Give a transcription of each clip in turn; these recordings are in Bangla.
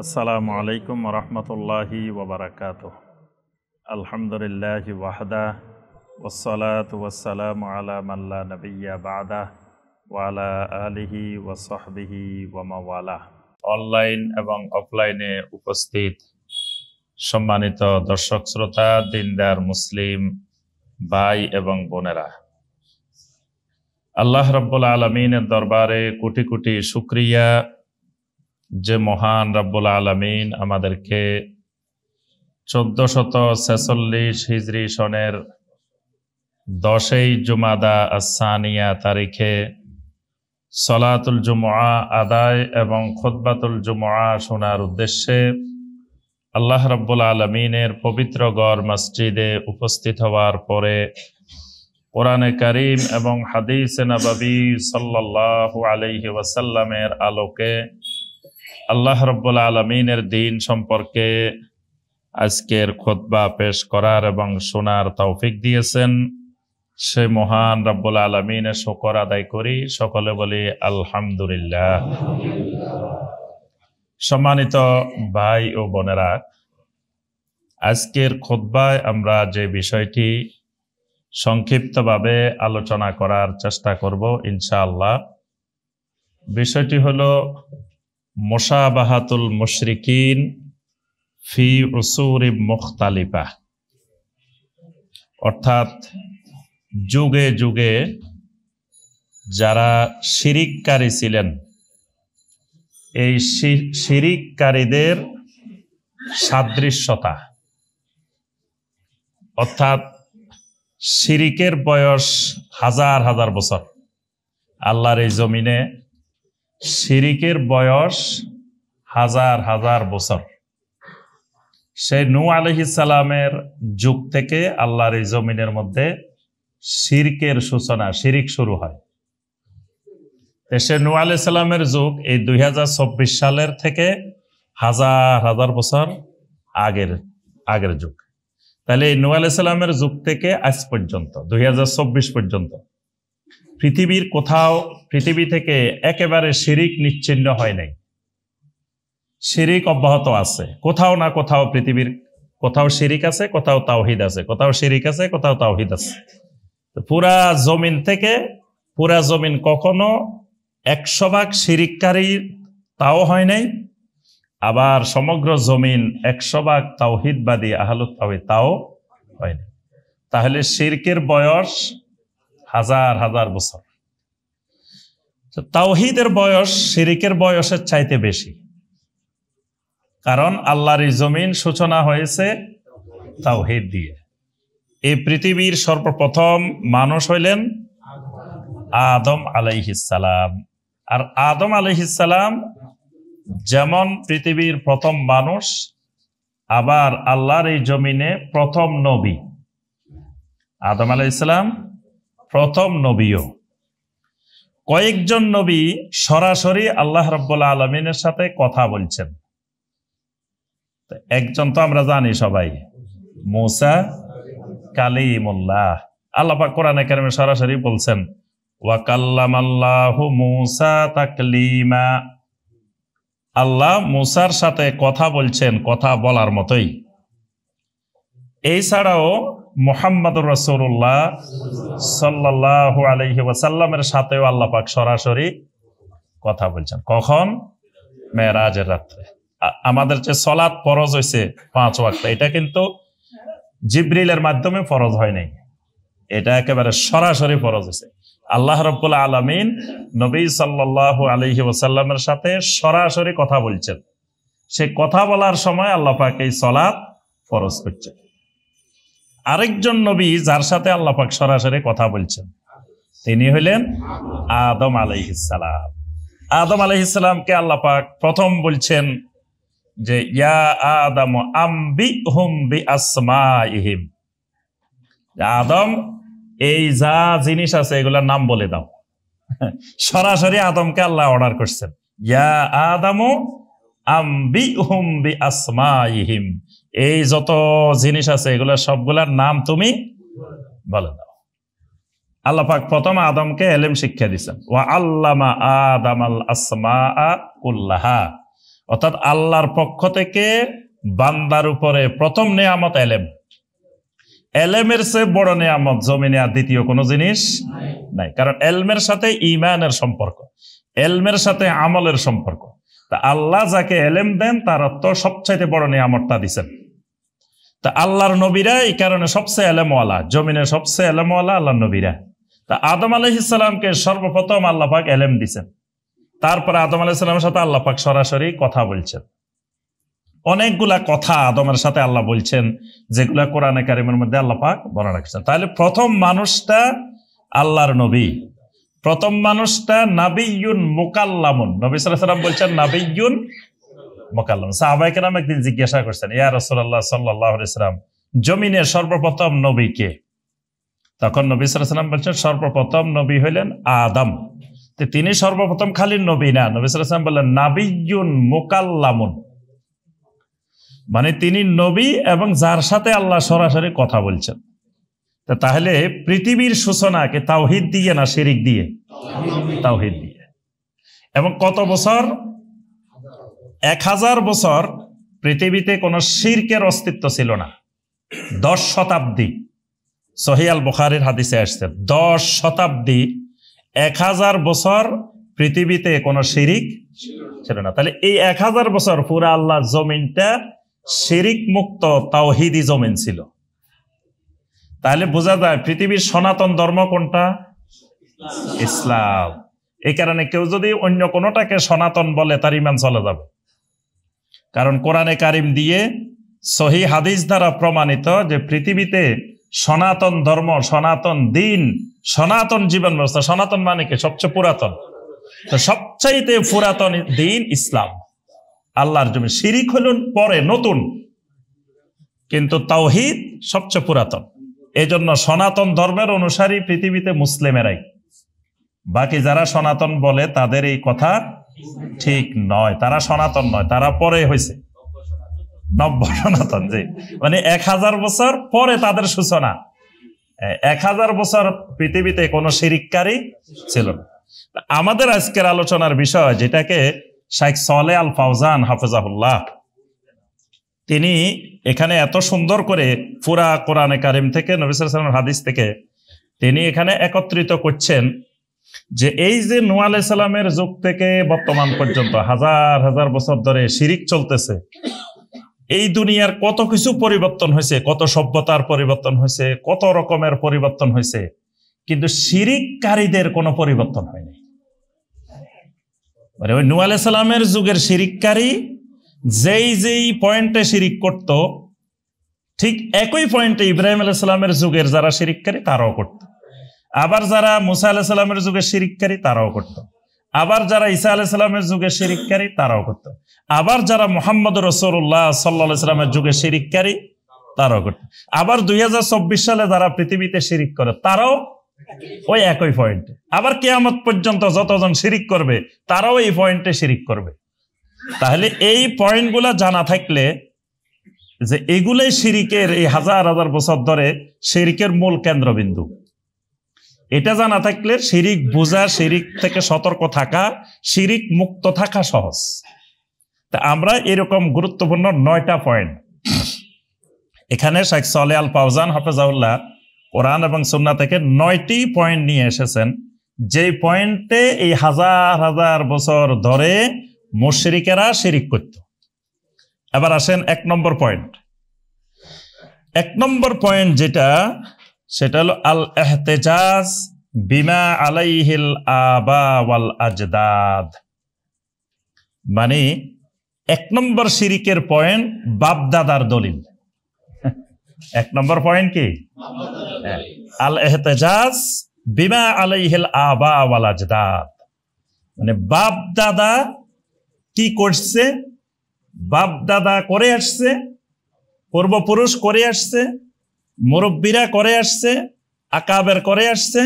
আসসালামু আলাইকুম রহমতুল্লাহি ওবরাকাতুহ। আলহামদুলিল্লাহি ওয়াহদা ওয়াসসালাতু ওয়াসসালামু আলা মান লা নাবিয়্যা বা'দা ওয়া আলা আলিহি ওয়া সাহবিহি ওয়া মাওয়ালা। অনলাইন এবং অফলাইনে উপস্থিত সম্মানিত দর্শক শ্রোতা, দিনদার মুসলিম ভাই এবং বোনেরা, আল্লাহ রাব্বুল আলামিনের দরবারে কোটি কোটি শুকরিয়া যে মহান রাব্বুল আলামিন আমাদেরকে 1446 হিজরি সনের 10ই জুমাদা আস-সানিয়া তারিখে সলাতুল জুমআ আদায় এবং খুতবাতুল জুমআ শোনার উদ্দেশ্যে আল্লাহ রাব্বুল আলামিনের পবিত্র ঘর মসজিদে উপস্থিত হওয়ার পরে কোরআনে কারীম এবং হাদিসে নববী সাল্লাল্লাহু আলাইহি ওয়াসাল্লামের আলোকে আল্লাহ রাব্বুল আলামিনের দ্বীন সম্পর্কে আজকের খুতবা পেশ করার এবং শোনার তৌফিক দিয়েছেন সে মহান রাব্বুল আলামিনের শুকর আদায় করি। সকলে বলি আলহামদুলিল্লাহ। সম্মানিত ভাই ও বোনেরা, আজকের খুতবায় আমরা যে বিষয়টি সংক্ষিপ্তভাবে আলোচনা করার চেষ্টা করব ইনশাআল্লাহ, বিষয়টি হলো মুশাবাহাতুল মুশরিকিন ফি উসুরি মুখতালিফা, অর্থাৎ যুগে যুগে যারা শিরিককারী ছিলেন এই শিরিককারীদের সাদৃশ্যতা, অর্থাৎ শিরিকের বয়স হাজার হাজার বছর। আল্লাহর এই জমিনে শিরিকের বয়স হাজার হাজার বছর। সেই নূহ আলাইহিস সালামের যুগ থেকে আল্লাহর এই জমিনের মধ্যে শিরকের সূচনা, শিরিক শুরু হয়। সে নূহ আলাইহিস সালামের যুগ এই 2024 সালের থেকে হাজার হাজার বছর আগের যুগ। তাহলে এই নূহ আলাইহিস সালামের যুগ থেকে আজ পর্যন্ত 2024 পর্যন্ত পৃথিবীর কোথাও, পৃথিবী থেকে একেবারে শিরিক নিচ্ছিন্ন হয় নাই। শিরিক অব্যাহত আছে, কোথাও না কোথাও পৃথিবীর কোথাও শিরিক আছে, কোথাও তাওহীদ আছে, কোথাও শিরিক আছে, কোথাও তাওহীদ আছে। পুরা জমিন থেকে, পুরা জমিন কখনো 100% শিরিককারী তাও হয় নাই, আবার সমগ্র জমিন 100% তাওহীদবাদী আহলুত তাওহীদ তাও হয় নাই। তাহলে শিরকের বয়স হাজার হাজার বছর। তাওহীদের বয়স শিরিকের বয়সের চাইতে বেশি, কারণ আল্লাহর এই জমিন সূচনা হয়েছে তাওহীদ দিয়ে। এই পৃথিবীর সর্বপ্রথম মানুষ হইলেন আদম আলাইহিস সালাম। আর আদম আলাইহিস সালাম যেমন পৃথিবীর প্রথম মানুষ, আবার আল্লাহর এই জমিনে প্রথম নবী। আদম আলাইহিস সালাম প্রথম নবীও। কয়েকজন নবী সরাসরি আল্লাহ রাব্বুল আলামিনের সাথে কথা বলছেন। একজন তো আমরা জানি সবাই, মূসা কালিমুল্লাহ। আল্লাহ পাক কোরআনে কারিমে সরাসরি বলছেন ওয়া কাল্লামাল্লাহু মূসা তাকলিমা। আল্লাহ মূসার সাথে কথা বলছেন কথা বলার মতোই। এই ছাড়াও মুহাম্মদুর রাসূলুল্লাহ সাল্লাল্লাহু আলাইহি ওয়াসাল্লামের সাথেও আল্লাহ পাক সরাসরি কথা বলছেন। কখন? মেরাজের রাত্রে। আমাদের যে সালাত ফরজ হয়েছে 5 ওয়াক্ত, এটা কিন্তু জিবরিলের মাধ্যমে ফরজ হয় নাই, এটা একেবারে সরাসরি ফরজ হয়েছে। আল্লাহ রাব্বুল আলামিন নবী সাল্লাল্লাহু আলাইহি ওয়াসাল্লামের সাথে সরাসরি কথা বলছেন। সেই কথা বলার সময় আল্লাহ পাক এই সালাত ফরজ করছেন। আরেকজন নবী যার সাথে আল্লাহ পাক সরাসরি কথা বলছেন তিনি হইলেন আদম আলাইহিস সালাম। আদম আলাইহিস সালামকে আল্লাহ পাক প্রথম বলছেন যে ইয়া আদম আম্বিহুম বিআসমাইহিম, আদম এই যা জিনিস আছে এগুলোর নাম বলে দাও। সরাসরি আদমকে আল্লাহ অর্ডার করছেন, ইয়া আদম আম্বিহুম বিআসমাইহিম, এই যত জিনিস আছে এগুলো সবগুলার নাম তুমি বলে দাও। আল্লাহ পাক প্রথম আদমকে ইলম শিক্ষা দিয়েছেন, ওয়া আল্লামা আদামাল আসমাআ কুল্লাহা, অর্থাৎ আল্লাহর পক্ষ থেকে বান্দার উপরে প্রথম নেয়ামত এলেম। এলেমের চেয়ে বড় নেয়ামত জমিনে আর দ্বিতীয় কোনো জিনিস নাই। কারণ এলমের সাথে ঈমানের সম্পর্ক, এলমের সাথে আমলের সম্পর্ক। তা আল্লাহ যাকে এলেম দেন তার অর্থ সবচাইতে বড় নেয়ামতটা দিচ্ছেন। তা আল্লাহর নবীরা এই কারণে সবচেয়ে এলেমওয়ালা, জমিনে সবচেয়ে এলেমওয়ালা আল্লাহর নবীরা। তা আদম আলাইহিস সালামকে সর্বপ্রথম আল্লাহ পাক এলেম দিচ্ছেন, তারপরে আদম আলাইহিস সালামের সাথে আল্লাহ পাক সরাসরি কথা বলছেন। অনেকগুলা কথা আদমের সাথে আল্লাহ বলছেন, যেগুলা কোরআনে কারিমের মধ্যে আল্লাহ পাক বর্ণনা করেছেন। তাহলে প্রথম মানুষটা আল্লাহর নবী, প্রথম মানুষটা নাবিয়্যুন মুকাল্লামুন। নবী সাল্লাল্লাহু আলাইহি ওয়াসাল্লাম বলছেন নাবিয়্যুন মুকাল্লাম। সাহাবায়ে কেরাম একদিন জিজ্ঞাসা করছেন, ইয়া রাসূলুল্লাহ সাল্লাল্লাহু আলাইহি ওয়াসাল্লাম, জমিনের সর্বপ্রথম নবী কে? তখন নবী সাল্লাল্লাহু আলাইহি ওয়াসাল্লাম বলছেন সর্বপ্রথম নবী হইলেন আদম। তো তিনি সর্বপ্রথম খালি নবী না, নবী সাল্লাল্লাহু আলাইহি ওয়াসাল্লাম বললেন নাবিয়্যুন মুকাল্লামুন, মানে তিনি নবী এবং যার সাথে আল্লাহ সরাসরি কথা বলছেন। তাহলে পৃথিবীর সূচনাকে তাওহীদ দিয়ে না শিরিক দিয়ে? তাওহীদ দিয়ে। এবং কত বছর? 1000 বছর পৃথিবীতে কোনো শিরকের অস্তিত্ব ছিল না। 10 শতাব্দী, সহিহ আল বুখারীর হাদিসে আসছে 10 শতাব্দী, 1000 বছর পৃথিবীতে কোনো শিরিক ছিল না। তাহলে এই 1000 বছর পুরা আল্লাহর জমিনটা শিরিক মুক্ত তাওহীদি জমিন ছিল। তাহলে বোঝা যায় পৃথিবীর সনাতন ধর্ম কোনটা? ইসলাম। এই কারণে কেউ যদি অন্য কোনোটাকে সনাতন বলে তার ঈমান চলে যাবে। কারণ কোরআনে কারিম দিয়ে সহিহ হাদিস দ্বারা প্রমাণিত যে পৃথিবীতে সনাতন ধর্ম, সনাতন দিন, সনাতন জীবন ব্যবস্থা, সনাতন মানে কি? সবচেয়ে পুরাতন। তো সবচাইতে পুরাতন দিন ইসলাম। আল্লাহর জমি শিরিক হলেন পরে নতুন, কিন্তু তাওহীদ সবচেয়ে পুরাতন। এই জন্য সনাতন ধর্মের অনুসারী পৃথিবীতে মুসলিমেরাই। বাকি যারা সনাতন বলে তাদের এই কথা ঠিক নয়, তারা সনাতন নয়, তারা পরে হয়েছে নব্য সনাতন। যে মানে 1000 বছর পরে তাদের সূচনা। 1000 বছর পৃথিবীতে কোনো শিরিককারী ছিল না। আমাদের আজকের আলোচনার বিষয়, যেটাকে শাইখ সালেহ আল ফাওজান হাফেজাহুল্লাহ তিনি এখানে এত সুন্দর করে পুরা কোরআনে কারিম থেকে, নবী সাল্লাল্লাহু আলাইহি ওয়াসাল্লামের হাদিস থেকে তিনি এখানে একত্রিত করছেন যে এই যে নূহ আলাইহিস সালামের যুগ থেকে বর্তমান পর্যন্ত হাজার হাজার বছর ধরে শিরিক চলতেছে। এই দুনিয়ার কত কিছু পরিবর্তন হয়েছে, কত সভ্যতার পরিবর্তন হয়েছে, কত রকমের পরিবর্তন হয়েছে, কিন্তু শিরিককারীদের কোনো পরিবর্তন হয়নি। মানে ওই নূহ আলাইহিস সালামের যুগের শিরিককারী যেই পয়েন্টে শিরিক করত, ঠিক একই পয়েন্টে ইব্রাহিম আলাইহিস সালামের যুগের যারা শিরিককারী তারাও করত। আবার যারা মুসা আলাইহিস সালামের যুগের শিরিককারী তারাও করত। আবার যারা ঈসা আলাইহিস সালামের যুগের শিরিককারী তারাও করত। আবার যারা মুহাম্মদ রাসূলুল্লাহ সাল্লাল্লাহু আলাইহি ওয়াসাল্লামের যুগের শিরিককারী তারাও করত। আবার 2024 সালে যারা পৃথিবীতে শিরিক করে তারাও ওই একই পয়েন্টে। আবার কিয়ামত পর্যন্ত যতজন শিরিক করবে তারাও এই পয়েন্টে শিরিক করবে। তাহলে এই পয়েন্টগুলো জানা থাকলে যে এগুলাই শিরিকের, এই হাজার হাজার বছর ধরে শিরিকের মূল কেন্দ্রবিন্দু, এটা জানা থাকলে শিরিক বোঝা, শিরিক থেকে সতর্ক থাকা, শিরিক মুক্ত থাকা সহজ। তা আমরা এরকম গুরুত্বপূর্ণ 9টা পয়েন্ট এখানে শাইখ সালেহ আল ফাওজান হাফেজাহুল্লাহ কোরআন এবং সুন্নাহ থেকে 9টি পয়েন্ট নিয়ে এসেছেন, যেই পয়েন্টে এই হাজার হাজার বছর ধরে মুশরিকেরা শিরিক করত। এবার আসেন 1 নম্বর পয়েন্ট। 1 নম্বর পয়েন্ট যেটা, সেটা হলো আল ইহতিজাজ বিমা আলাইহিল আবা ওয়াল আজদাদ। মানে 1 নম্বর শিরিকের পয়েন্ট বাপদাদার দলিল। 1 নম্বর পয়েন্ট কি? আল ইহতিজাজ বিমা আলাইহিল আবা ওয়াল আজদাদ। মানে বাপ দাদা কি করছে, বাপ দাদা করে আসছে, পূর্বপুরুষ করে আসছে, মুরব্বীরা করে আসছে, আকাবের করে আসছে,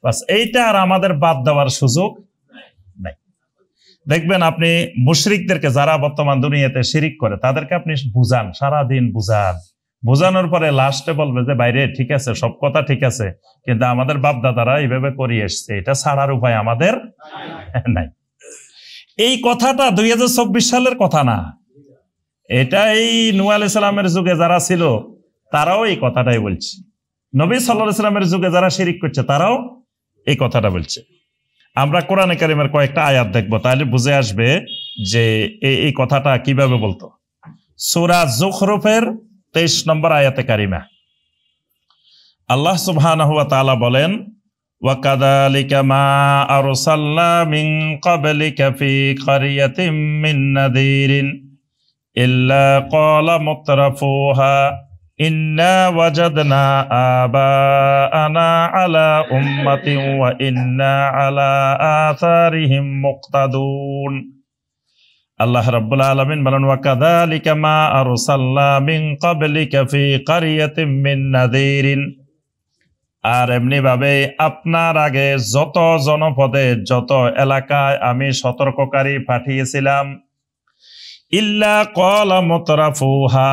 বাস এইটা আর আমাদের বাদ দেওয়ার সুযোগ নাই। দেখবেন আপনি মুশরিকদেরকে, যারা বর্তমান দুনিয়াতে শিরিক করে, তাদেরকে আপনি বুঝান, সারাদিন বুঝান, বোঝানোর পরে লাস্টে বলবে যে বাইরে ঠিক আছে, সব কথা ঠিক আছে, কিন্তু আমাদের বাপ দাদারা এইভাবে করে এসছে, এটা ছাড়ার উপায় আমাদের নাই। এই কথাটা 2024 সালের কথা না, এটা এই নূহ আলাইহিস সালামের যুগে যারা ছিল তারাও এই কথাটাই বলছে। নবী সাল্লাল্লাহু আলাইহি সাল্লামের যুগে যারা শিরিক করছে তারাও এই কথাটা বলছে। আমরা কোরআনে কারিমের কয়েকটা আয়াত দেখবো, তাহলে বুঝে আসবে যে এই কথাটা কিভাবে বলতো। সূরা যুখরুফের 23 নম্বর আয়াতে কারিমা আল্লাহ সুবহানাহু ওয়া তাআলা বলেন, ওয়া কাযালিকা মা আরসালনা মিন ক্বাবলিকা ফি ক্বারিয়াতিন মিন নাযীরিন ইল্লা ক্বালা মুতরাফুহা ইন্না ওয়াজাদনা আবাআনা আলা উম্মাতিন ওয়া ইন্না আলা আথারিহিম মুক্তাদুন। আল্লাহ রাব্বুল আলামিন বলেন, ওয়া কাযালিকা মা আরসালনা মিন ক্বাবলিকা ফি ক্বারিয়াতিন মিন নাযীরিন, আর এমনি ভাবে আপনার আগে যত জনপদে যত এলাকায় আমি সতর্ককারী পাঠিয়েছিলাম, ইল্লা ক্বালা মুতরাফুহা,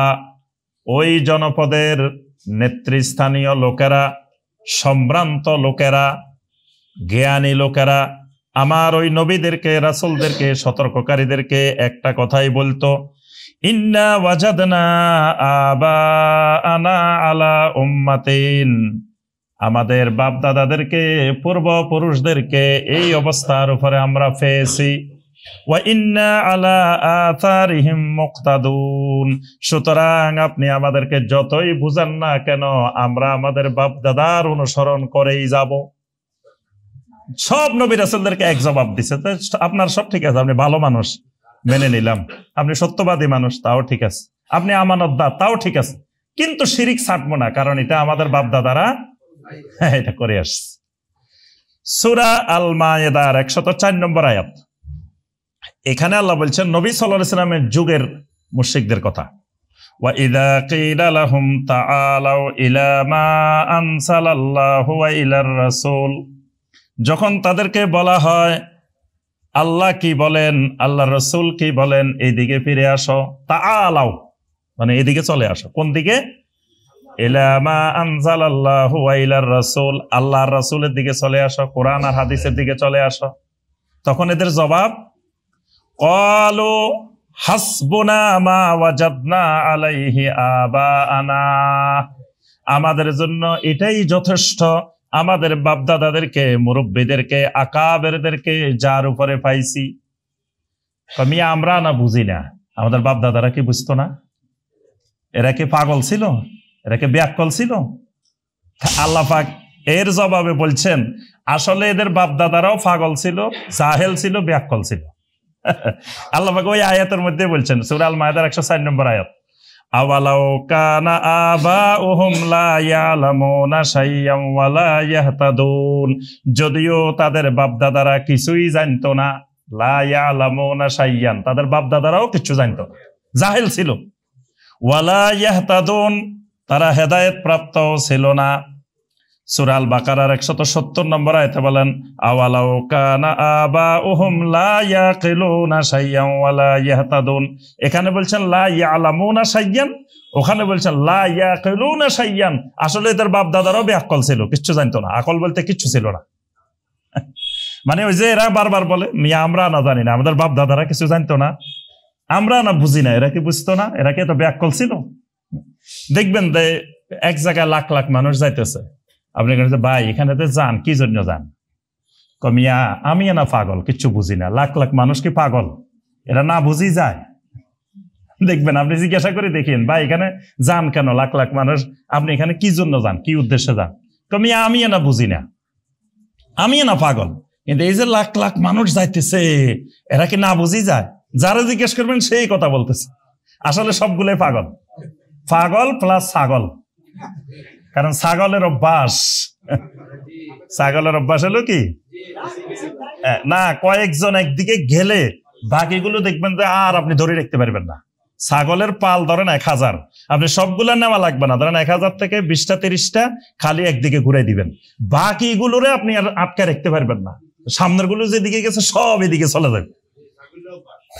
ওই জনপদের নেতৃস্থানীয় লোকেরা, সম্ভ্রান্ত লোকেরা, জ্ঞানী লোকেরা আমার ওই নবীদেরকে, রাসূলদেরকে, সতর্ককারীদেরকে একটা কথাই বলতো, ইন্না ওয়াজাদনা আবাআনা আলা উম্মাতিন, আমাদের বাপ দাদাদেরকে, পূর্বপুরুষদেরকে এই অবস্থার উপরে আমরা পেয়েছি, ওয়া ইন্না আলা আথারিহিম মুক্তাদুন, সুতরাং আপনি আমাদেরকে যতই বুঝান না কেন আমরা আমাদের বাপ দাদার অনুসরণ করেই যাব। সব নবী রাসূলদেরকে এক জবাব দিছে, আপনার সব ঠিক আছে, আপনি ভালো মানুষ মেনে নিলাম, আপনি সত্যবাদী মানুষ তাও ঠিক আছে, আপনি আমানতদার তাও ঠিক আছে, কিন্তু শিরিক ছাড়বো না, কারণ এটা আমাদের বাপ দাদারা এটা করে আসছে। সূরা আল মায়েদার 104 নম্বর আয়াত, এখানে আল্লাহ বলছেন নবী সাল্লাল্লাহু আলাইহি ওয়াসাল্লামের যুগের মুশরিকদের কথা, ওয়া ইযা কিলা লাহুম তাআলাউ ইলা মা আনসালাল্লাহু ওয়া ইলার রাসূল, যখন তাদেরকে বলা হয় আল্লাহ কি বলেন, আল্লাহর রাসূল কি বলেন, এইদিকে ফিরে আসো, তাআলাউ মানে এদিকে চলে আসো, কোন দিকে, ইলা মা আনসালাল্লাহু ওয়া ইলার রাসূল, আল্লাহর রাসূলের দিকে চলে আসো, কোরআন আর হাদিসের দিকে চলে আসো। তখন এদের জবাব, ক্বালু হাসবুনা মা ওয়াজাদনা আলাইহি আবাআনা, আমাদের জন্য এটাই যথেষ্ট, আমাদের বাপদাদাদেরকে, মুরব্বীদেরকে, আকাবেরদেরকে যার উপরে পাইছি। মিয়া আমরা না বুঝি না, আমাদের বাপদাদারা কি বুঝতো না? এরা কি পাগল ছিল? এরা কি ব্যাককল ছিল? আল্লাহ পাক এর জবাবে বলছেন আসলে এদের বাপদাদারাও পাগল ছিল, জাহেল ছিল, ব্যাককল ছিল। আল্লাহ পাক ওই আয়াতের মধ্যে বলছেন, সূরা আল মায়েদার 104 নম্বর আয়াত, আওয়ালাউ কানা আবাউহুম লা ইয়ালামুনা শাইয়্যান ওয়া লা ইয়াহতাদুন, যদিও তাদের বাপদাদারা কিছুই জানতো না, লা ইয়ালামুনা শাইয়্যান, তাদের বাপদাদারাও কিছু জানতো না, জাহেল ছিল, ওয়া লা ইয়াহতাদুন, তারা হেদায়েত প্রাপ্ত ছিল না। সূরা আল বাকারার 170 নম্বর আয়াতে বলেন, আওয়ালাউ কানা আবাউহুম লা ইয়াকিলুনা শাইয়্যান ওয়া লা ইয়াহতাদুন, এখানে বলছেন লা ইয়ালামুনা শাইয়্যান, ওখানে বলছেন লা ইয়াকিলুনা শাইয়্যান, আসলে এদের বাপ দাদারাও বেআক্কল ছিল, কিচ্ছু জানতো না, আকল বলতে কিচ্ছু ছিল না। মানে ওই যে এরা বারবার বলে মিয়া আমরা না জানি না, আমাদের বাপ দাদারা কিছু জানতো না, আমরা না বুঝি না, এরা কি বুঝতো না, এরা কি এত বেআক্কল ছিল? দেখবেন যে এক জায়গায় লাখ লাখ মানুষ যাইতেছে, আপনি ভাই এখানে যান, কি জন্য যান? কমিয়া আমি না পাগল, কিচ্ছু বুঝি না, লাখ লাখ মানুষ কি পাগল? এরা না বুঝি যায়? দেখবেন আপনি জিজ্ঞাসা করে দেখেন, ভাই এখানে যান কেন, লাখ লাখ মানুষ, আপনি এখানে কি জন্য যান, কি উদ্দেশ্যে যান? কমিয়া আমি না বুঝি না, আমি না পাগল, কিন্তু এই যে লাখ লাখ মানুষ যাইতেছে এরা কি না বুঝি যায়? যারা জিজ্ঞেস করবেন সেই কথা বলতেছে, আসলে সবগুলোই পাগল, পাগল প্লাস ছাগল। কারণ ছাগলের অভ্যাস, ছাগলের অভ্যাস হলো কি না, কয়েকজন একদিকে গেলে বাকিগুলো দেখবেন যে আর আপনি ধরে রাখতে পারবেন না। ছাগলের পাল ধরেন 1000, আপনি সবগুলা নেওয়া লাগবে না, ধরেন 1000 থেকে 20টা 30টা খালি একদিকে ঘুরে দিবেন, বাকিগুলোরে আপনি আর আটকে রাখতে পারবেন না, সামনের গুলো যেদিকে গেছে সব এদিকে চলে যাবে,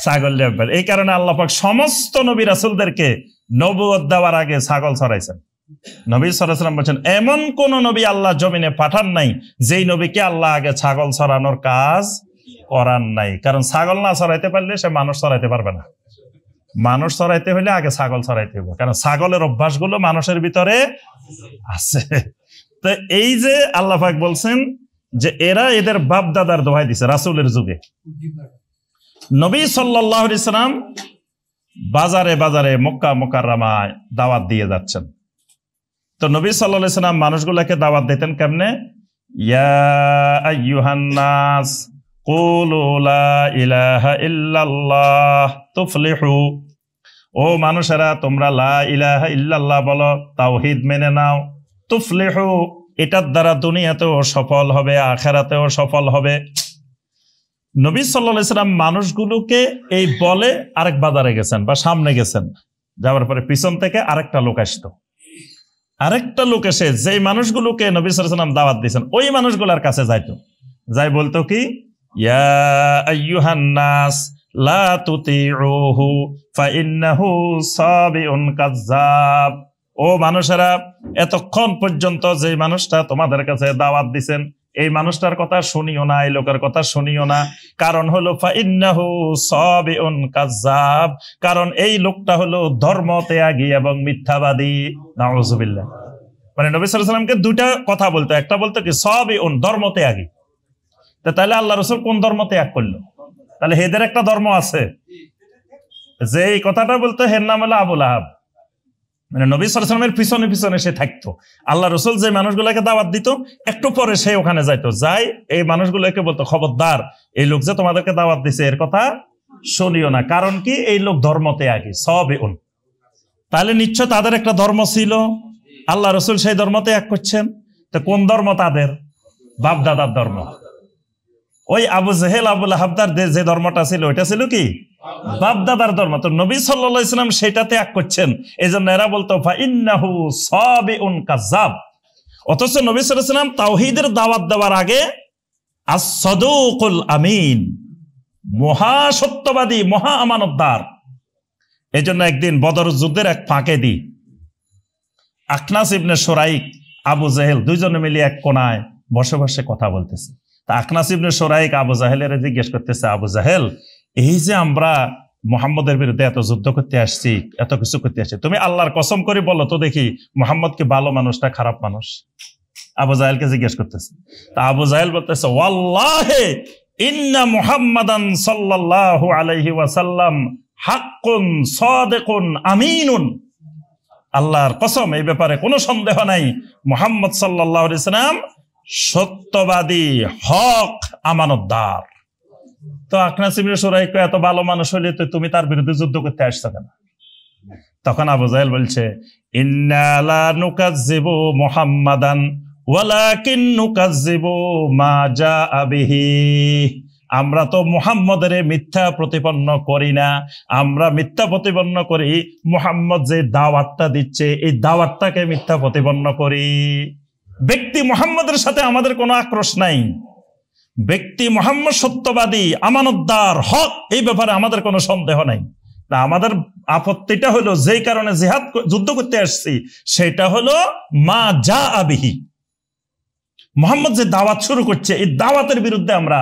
ছাগল ব্যাপার। এই কারণে আল্লাহ পাক সমস্ত নবী রাসূলদেরকে নবুয়ত দেওয়ার আগে ছাগল ছড়াইছেন। নবী সাল্লাল্লাহু আলাইহি ওয়াসাল্লাম বলেন এমন কোন নবী আল্লাহ জমিনে পাঠান নাই যেই নবীকে আল্লাহ আগে ছাগল ছড়ানোর কাজ করার নাই, কারণ ছাগল না চড়াইতে পারলে সে মানুষ চড়াইতে পারবে না। মানুষ চড়াইতে হলে আগে ছাগল চড়াইতে হবে, কারণ ছাগলের অভ্যাসগুলো মানুষের ভিতরে আছে। তো এই যে আল্লাহ পাক বলছেন যে এরা এদের বাপ দাদার দোহাই দিছে রাসূলের যুগে। নবী সাল্লাল্লাহু আলাইহি সাল্লাম বাজারে বাজারে মক্কা মুকাররমায় দাওয়াত দিয়ে যাচ্ছেন। তো নবী সাল্লাল্লাহু আলাইহি সাল্লাম মানুষগুলোকে দাওয়াত দিতেন কেমনে? ইয়া আইয়ুহান নাস কুলু লা ইলাহা ইল্লাল্লাহ তুফলিহু। ও মানুষেরা, তোমরা লা ইলাহা ইল্লাল্লাহ বলো, তাওহীদ মেনে নাও। তুফলিহু, এটার দ্বারা দুনিয়াতেও সফল হবে, আখিরাতেও সফল হবে। নবী সাল্লাল্লাহু আলাইহি সাল্লাম মানুষগুলোকে এই বলে আরেক বাজারে গেছেন বা সামনে গেছেন, যাওয়ার পরে পিছন থেকে আরেকটা লোক আসতো। আরেকটা লোক এসে যেই মানুষগুলোকে নবী সাল্লাল্লাহু আলাইহি সাল্লাম দাওয়াত দিয়েছেন ওই মানুষগুলোর কাছে যাইতো, যাই বলতো কি, ইয়া আইয়ুহান নাস লা তুতিউহু ফাইন্নাহু সাবিউন কাযযাব। ও মানুষেরা, এতক্ষণ পর্যন্ত যে মানুষটা তোমাদের কাছে দাওয়াত দিবেন এই মানুষটার কথা শুনিও না, এই লোকের কথা শুনিও না। কারণ হলো ফাইন্নাহু সাবিউন কাযযাব, কারণ এই লোকটা হলো ধর্ম ত্যাগী এবং মিথ্যাবাদী। নাউযুবিল্লাহ। মানে নবী সাল্লাল্লাহু আলাইহি সাল্লামকে দুইটা কথা বলতো, একটা বলতো কি সাবিউন, ধর্ম ত্যাগী। তাহলে আল্লাহ রাসূল কোন ধর্ম ত্যাগ করলো? তাহলে হেদের একটা ধর্ম আছে, যে এই কথাটা বলতো হের নাম হলো আবু লাহাব। মানে নবী সাল্লাল্লাহু আলাইহি সাল্লামের পিছনে পিছনে সে থাকতো। আল্লাহ রাসূল যে মানুষগুলোকে দাওয়াত দিত একটু পরে সে ওখানে যাইতো, যাই এই মানুষগুলোকে বলতো খবরদার, এই লোক যে তোমাদেরকে দাওয়াত দিছে এর কথা শুনিও না। কারণ কি, এই লোক ধর্ম ত্যাগী সাবিউন। তাহলে নিশ্চয় তাদের একটা ধর্ম ছিল, আল্লাহ রাসূল সেই ধর্ম ত্যাগ করছেন। তো কোন ধর্ম তাদের? বাপ দাদার ধর্ম। ওই আবু জেহেল আবু লাহাবদার যে ধর্মটা ছিল ওইটা ছিল কি বাপ দাদার ধর্ম। তো নবী সাল্লাল্লাহু আলাইহি সাল্লাম সেটা ত্যাগ করছেন, এজন্য এরা বলতো ফাইন্নাহু সাবিউন কাযযাব। অথচ নবী সাল্লাল্লাহু আলাইহি সাল্লাম তাওহীদের দাওয়াত দেওয়ার আগে আস-সাদুকুল আমিন, মহা সত্যবাদী, মহা আমানতদার। এজন্য একদিন বদর যুদ্ধের এক ফাঁকে দি আখনাস ইবনে শুরাইক, আবু জেহেল দুইজনে মিলে এক কোনায় বসে বসে কথা বলতেছে। তা আখনাস ইবনে শুরাইক আবু জাহেলের জিজ্ঞেস করতেছে, আবু জাহেল, এই যে আমরা মুহাম্মদের বিরুদ্ধে এত যুদ্ধ করতে আসছি, এত কিছু করতে আসছি, তুমি আল্লাহর কসম করে বলো তো দেখি মুহাম্মদ কি ভালো মানুষ না খারাপ মানুষ? আবু জাহেলকে জিজ্ঞেস করতেছে। তা আবু জাহেল বলতেছে, ওয়াল্লাহি ইন্না মুহাম্মাদান সাল্লাল্লাহু আলাইহি ওয়াসাল্লাম হাক্কুন সাদিকুন আমিনুন। আল্লাহর কসম, এই ব্যাপারে কোনো সন্দেহ নাই, মুহাম্মদ সাল্লাল্লাহু আলাইহি ওয়াসাল্লাম সত্যবাদী, হক, আমানতদার। তো আখনাস ইবনে শুরাইক এত ভালো মানুষ হইলে তো তুমি তার বিরুদ্ধে যুদ্ধ করতে আসছো কেন? তখন আবু জাহেল বলছে, ইন্না লা নুকাজ্জিবু মুহাম্মাদান ওয়ালাকিন নুকাজ্জিবু মা জাআ বিহি। আমরা তো মুহাম্মদের মিথ্যা প্রতিপন্ন করি না, আমরা মিথ্যা প্রতিপন্ন করি মুহাম্মদ যে দাওয়াতটা দিচ্ছে এই দাওয়াতটাকে মিথ্যা প্রতিপন্ন করি। ব্যক্তি মুহাম্মদের সাথে আমাদের কোনো আক্রোশ নাই, ব্যক্তি মুহাম্মদ সত্যবাদী, আমানতদার, হক, এই ব্যাপারে আমাদের কোনো সন্দেহ নাই। তা আমাদের আপত্তিটা হলো যেই কারণে জিহাদ যুদ্ধ করতে আসছি সেটা হলো মা জাআ বিহি, মুহাম্মদ যে দাওয়াত শুরু করছে এই দাওয়াতের বিরুদ্ধে আমরা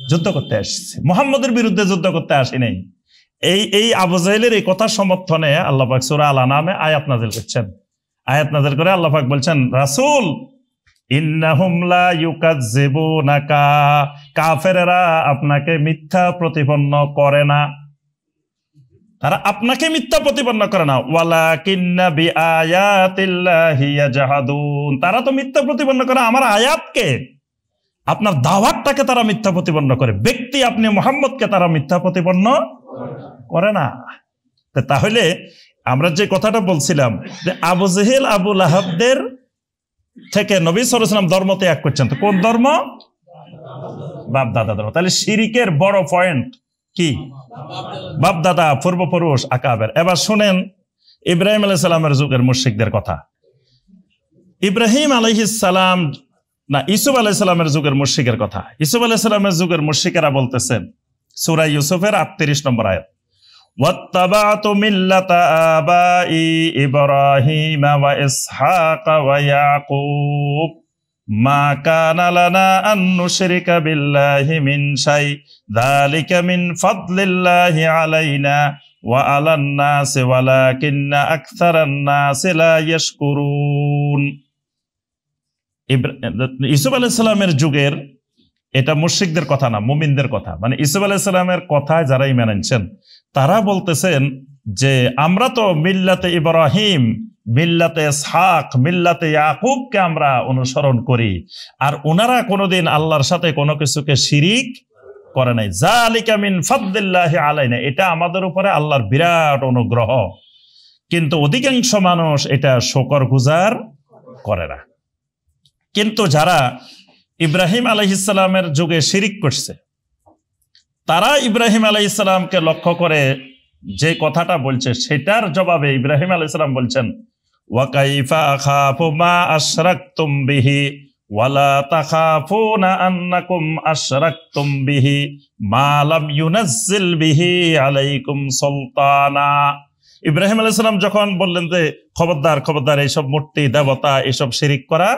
যুদ্ধ করতে আসছি, মুহাম্মদের বিরুদ্ধে যুদ্ধ করতে আসি নাই। এই আবু জাহেলের এই কথা সমর্থনে আল্লাহ পাক সূরা আল আনামে আয়াত নাযিল করছেন। আয়াত নাযিল করে আল্লাহ পাক বলছেন, রাসূল ইন্নাহুম লা ইউকাজ্জিবুনাকা, কাফেররা আপনাকে মিথ্যা প্রতিপন্ন করে না, তারা আপনাকে মিথ্যা প্রতিপন্ন করে না। ওয়ালাকিন্না বিআয়াতিল্লাহি ইয়াজহাদুন, তারা তো মিথ্যা প্রতিপন্ন করে আমার আয়াতকে, আপনার দাওয়াতটাকে তারা মিথ্যা প্রতিপন্ন করে। ব্যক্তি আপনি মুহাম্মদকে তারা মিথ্যা প্রতিপন্ন করে না। তাহলে আমরা যে কথাটা বলছিলাম যে আবু জেহেল আবু লাহাবদের থেকে নবী সাল্লাল্লাহু আলাইহি ওয়াসাল্লাম ধর্ম ত্যাগ করছেন, তো কোন ধর্ম? বাপ দাদা ধর্ম। তাহলে শিরিকের বড় পয়েন্ট কি? বাপ দাদা, পূর্বপুরুষ, আকাবের। এবার শুনেন ইব্রাহিম আলাইহিস সালামের যুগের মুশরিকদের কথা। ইব্রাহিম আলাইহিস সালাম না, ইউসুফ আলাইহিস সালামের যুগের মুশরিকের কথা। ইউসুফ আলাইহিস সালামের যুগের মুশরিকেরা বলতেছেন সূরা ইউসুফের 38 নম্বর আয়াত, ওয়াত্তাবাতু মিল্লাতা আবাই ইব্রাহিম ওয়া ইসহাক ওয়া ইয়াকুব মা কানা লানা আন নুশরিকা বিল্লাহি মিন শাই যালিকা মিন ফাদলিল্লাহি আলাইনা ওয়া আলান নাসি ওয়ালাকিন্না আকসারান নাসি লা ইয়াশকুরুন। ইউসুফ আলাইহিস সালামের যুগের এটা মুশরিকদের কথা না, মুমিনদের কথা। মানে ইউসুফ আলাইহিস সালামের কথায় যারা ঈমান আনছেন তারা বলতেছেন যে আমরা তো মিল্লাতে ইব্রাহিম, মিল্লাতে ইসহাক, মিল্লাতে ইয়াকুবকে আমরা অনুসরণ করি, আর ওনারা কোনোদিন আল্লাহর সাথে কোনো কিছুকে শিরিক করে নাই। যালিকা মিন ফাদলিল্লাহি আলাইনা, এটা আমাদের উপরে আল্লাহর বিরাট অনুগ্রহ। কিন্তু অধিকাংশ মানুষ এটা শুকরগুজার করে না। কিন্তু যারা ইব্রাহিম আলাইহিস সালামের যুগে শিরিক করছে তারা ইব্রাহিম আলাইহিস সালামকে লক্ষ্য করে যে কথাটা বলছে সেটার জবাবে ইব্রাহিম আলাইহিস সালাম বলছেন ওয়া কাইফা আখাফু মা আশরাকতুম বিহি ওয়ালা তাখাফুনা আন্নাকুম আশরাকতুম বিহি মা লাম ইউনাজ্জিল বিহি আলাইকুম সুলতানা। ইব্রাহিম আলাইহিস সালাম যখন বললেন যে খবরদার খবরদার এইসব মূর্তি দেবতা এইসব শিরিক করা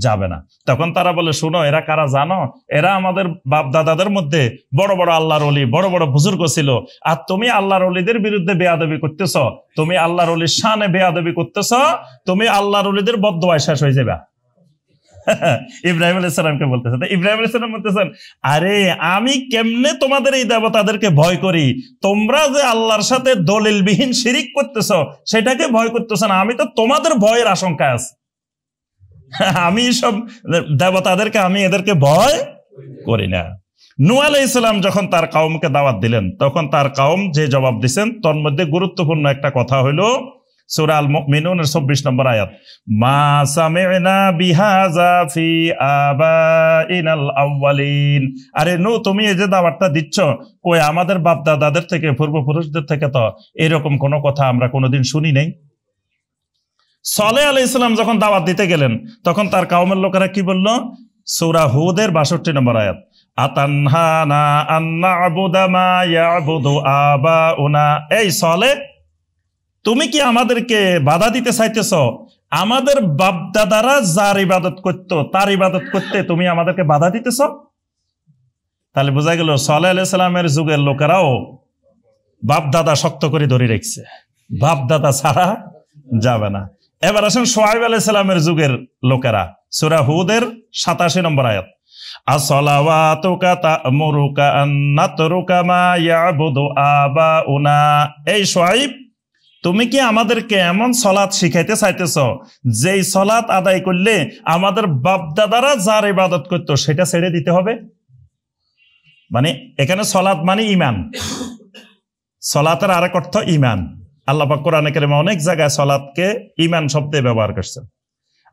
যাবে না, তখন তারা বলে শুনো এরা কারা জানো, এরা আমাদের বাপ দাদাদের মধ্যে বড় বড় আল্লাহর ওলি, বড় বড় বুজুর্গ ছিল, আর তুমি আল্লাহর ওলিদের বিরুদ্ধে বেয়াদবি করতেছ, তুমি আল্লাহর ওলির শানে বেয়াদবি করতেছ, তুমি আল্লাহর ওলিদের বদদোয়ায় শেষ হয়ে যাবে। ইব্রাহিম আলাইহিস সালামকে বলতেছেন, ইব্রাহিম আলাইহিস সালাম বলতেছেন আরে আমি কেমনে তোমাদের এই দেবতাদেরকে ভয় করি, তোমরা যে আল্লাহর সাথে দলিলবিহীন শিরিক করতেছ সেটাকে ভয় করতেছ না, আমি তো তোমাদের ভয়ের আশঙ্কায় আছি। আমি সব দেবতাদেরকে আমি এদেরকে ভয় করি না। নূহ আলাইহিস সালাম যখন তার কওমকে দাওয়াত দিলেন তখন তার কওম যে জবাব দিয়েছেন তার মধ্যে গুরুত্বপূর্ণ একটা কথা হলো সূরা আল মুমিনুনের ২৪ নম্বর আয়াত, মা সামি'না বিহাযা ফি আবাইনাল আউয়ালিন। আরে নূহ তুমি এই যে দাওয়াতটা দিচ্ছ, কই আমাদের বাপ দাদাদের থেকে পূর্বপুরুষদের থেকে তো এরকম কোনো কথা আমরা কোনোদিন শুনি নাই। সালেহ আলাইহিস সালাম যখন দাওয়াত দিতে গেলেন তখন তার কওমের লোকেরা কি বলল? সূরা হুদের ৬২ নম্বর আয়াত, আতানহানা আন না'বুদা মা ইয়া'বুদু আবাউনা। এই সালেহ তুমি কি আমাদেরকে বাধা দিতে চাইতেছ? আমাদের বাপ দাদারা যার ইবাদত করতো তার ইবাদত করতে তুমি আমাদেরকে বাধা দিতেছ? তাহলে বোঝা গেল সালেহ আলাইহিস সালামের যুগের লোকেরাও বাপ দাদা শক্ত করে ধরে রেখেছে, বাপ দাদা ছাড়া যাবে না। এবার আসেন শুআয়ব আলাইহিস সালামের যুগের লোকেরা, সূরা হুদের ৮৭ নম্বর আয়াত, আসসালাওয়াতুকা তা'মুরুকা আন নাতরুকা মা ইয়া'বুদু আবাউনা। এই শুআয়ব তুমি কি আমাদেরকে এমন সালাত শিখাইতে চাইতেছ যেই সালাত আদায় করলে আমাদের বাপ দাদারা যার ইবাদত করতো সেটা ছেড়ে দিতে হবে? মানে এখানে সালাত মানে ঈমান, সালাতের আরেক অর্থ ঈমান। আল্লাহ পাক কোরআনে কারিমে অনেক জায়গায় সালাতকে ঈমান শব্দে ব্যবহার করছেন,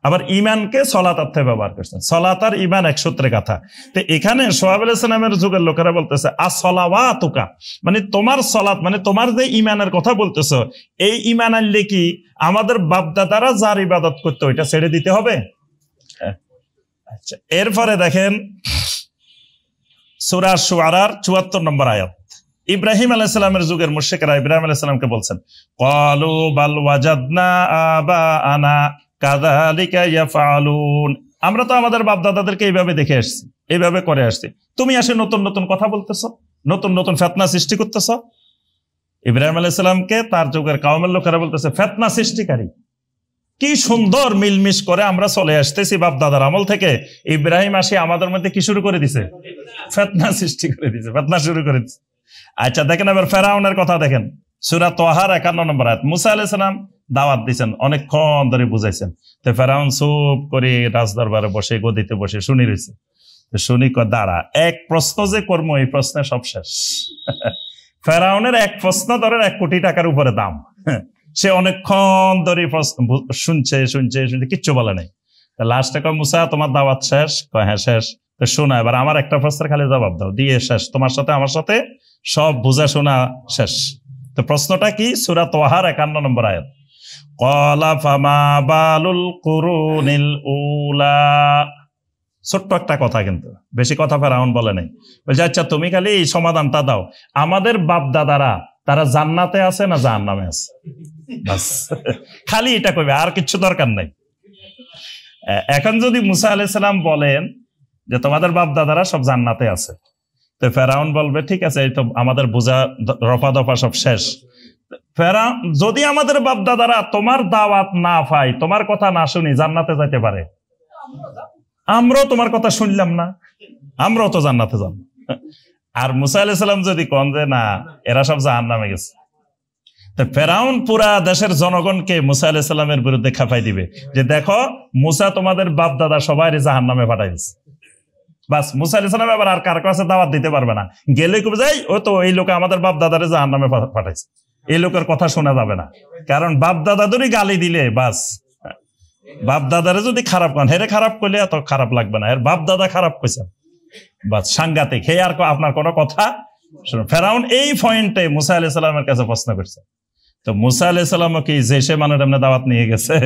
আবার ঈমানকে সালাত অর্থে ব্যবহার করছেন। সালাত আর ঈমান এক সূত্রে কথা। তো এখানে শুআয়ব আলাইহিস সালামের যুগের লোকেরা বলতেছে আসসালাওয়াতুকা, মানে তোমার সালাত মানে তোমার যে ঈমানের কথা বলতেছো, এই ঈমান আনলে কি আমাদের বাপ দাদারা যার ইবাদত করতো এটা ছেড়ে দিতে হবে? আচ্ছা, এরপরে দেখেন সূরা শুআরার ৭৪ নম্বর আয়াত, ইব্রাহিম আলাইহিস সালামের যুগের মুশরিকরা ইব্রাহিম আলাইহিস সালামকে বলছেন, ক্বালু বাল ওয়াজাদনা আবাআনা কাযালিকা ইয়াফআলুন। আমরা তো আমাদের বাপ দাদাদেরকে এইভাবে দেখে আসছি, এইভাবে করে আসছি, তুমি আসে নতুন নতুন কথা বলতেছ, নতুন নতুন ফিতনা সৃষ্টি করতেছ। ইব্রাহিম আলাইহিস সালামকে তার যুগের কওমের লোকেরা বলতেছে ফিতনা সৃষ্টিকারী। কি সুন্দর মিলমিশ করে আমরা চলে আসতেছি বাপ দাদার আমল থেকে, ইব্রাহিম আসি আমাদের মধ্যে কি শুরু করে দিছে? ফিতনা সৃষ্টি করে দিছে, ফিতনা শুরু করে দিছে। আচ্ছা দেখেন এবার ফেরাউনের কথা দেখেন, সূরা তাহার ৫১ নম্বর আয়াত, মুসা আলাইহিস সালাম দাওয়াত দিয়েছেন, অনেকক্ষণ ধরে বুঝাইছেন, তো ফেরাউন চুপ করে রাজদরবারে বসে গদিতে বসে শুনি রয়েছে। শুনি দাঁড়া, এক প্রশ্ন যে কর্ম এই প্রশ্নে সব শেষ। ফেরাউনের এক প্রশ্ন ধরেন ১ কোটি টাকার উপরে দাম, সে অনেকক্ষণ ধরে শুনছে শুনছে শুনছে, কিচ্ছু বলে নাই। লাস্টে কয় মুসা তোমার দাওয়াত শেষ? কয় হ্যাঁ শেষ। তো শোনা এবার আমার একটা প্রশ্নের খালি জবাব দাও, দিয়ে শেষ, তোমার সাথে আমার সাথে সব বুঝা শোনা শেষ। তো প্রশ্নটা কি? সূরা তাহার ৫১ নম্বর আয়াত, ক্বালা ফামা বালুল কুরুনিল উলা। ছোট্ট একটা কথা, কিন্তু বেশি কথা ফেরাউন বলে নাই। বলছে আচ্ছা তুমি খালি এই সমাধানটা দাও, আমাদের বাপ দাদারা তারা জান্নাতে আছে না জাহান্নামে আছে? বাস খালি এটা কইবে, আর কিছু দরকার নাই। এখন যদি মুসা আলাইহিস সালাম বলেন যে তোমাদের বাপ দাদারা সব জান্নাতে আছে, তো ফেরাউন বলবে ঠিক আছে, এই তো আমাদের বোঝা রফা দফা সব শেষ। ফেরাউন যদি আমাদের বাপ দাদারা তোমার দাওয়াত না পাই, তোমার কথা না শুনি জান্নাতে যাইতে পারে, আমরাও তোমার কথা শুনলাম না, আমরাও তো জান্নাতে যাব। আর মুসা আলাইহিস সালাম যদি কোন যে না এরা সব জাহান্নামে গেছে, তো ফেরাউন পুরা দেশের জনগণকে মুসা আলাইহিস সালামের বিরুদ্ধে খেপাই দিবে যে দেখো মুসা তোমাদের বাপ দাদা সবাই জাহান্নামে পাঠাই দিচ্ছে। বাস মুসা আলাইহিস সালাম এবার আর কার কাছে দাওয়াত দিতে পারবে না, গেলে কবে যাই ও তো এই লোক আমাদের বাপ দাদারে জাহান্নামে পাঠাইছে, এই লোকের কথা শোনা যাবে না। কারণ বাপ দাদাদেরই গালি দিলে বাস, বাপ দাদারে যদি খারাপ করেন, হেরে খারাপ করলে এত খারাপ লাগবে না, এর বাপ দাদা খারাপ করেছেন বাস সাংঘাতিক, হে আর আপনার কোনো কথা শুনুন। ফেরাউন এই পয়েন্টে মুসা আলাইহিস সালামের কাছে প্রশ্ন করছে। তো মুসা আলাইহিস সালাম কি যে সে মানুষ এমনি দাওয়াত নিয়ে গেছে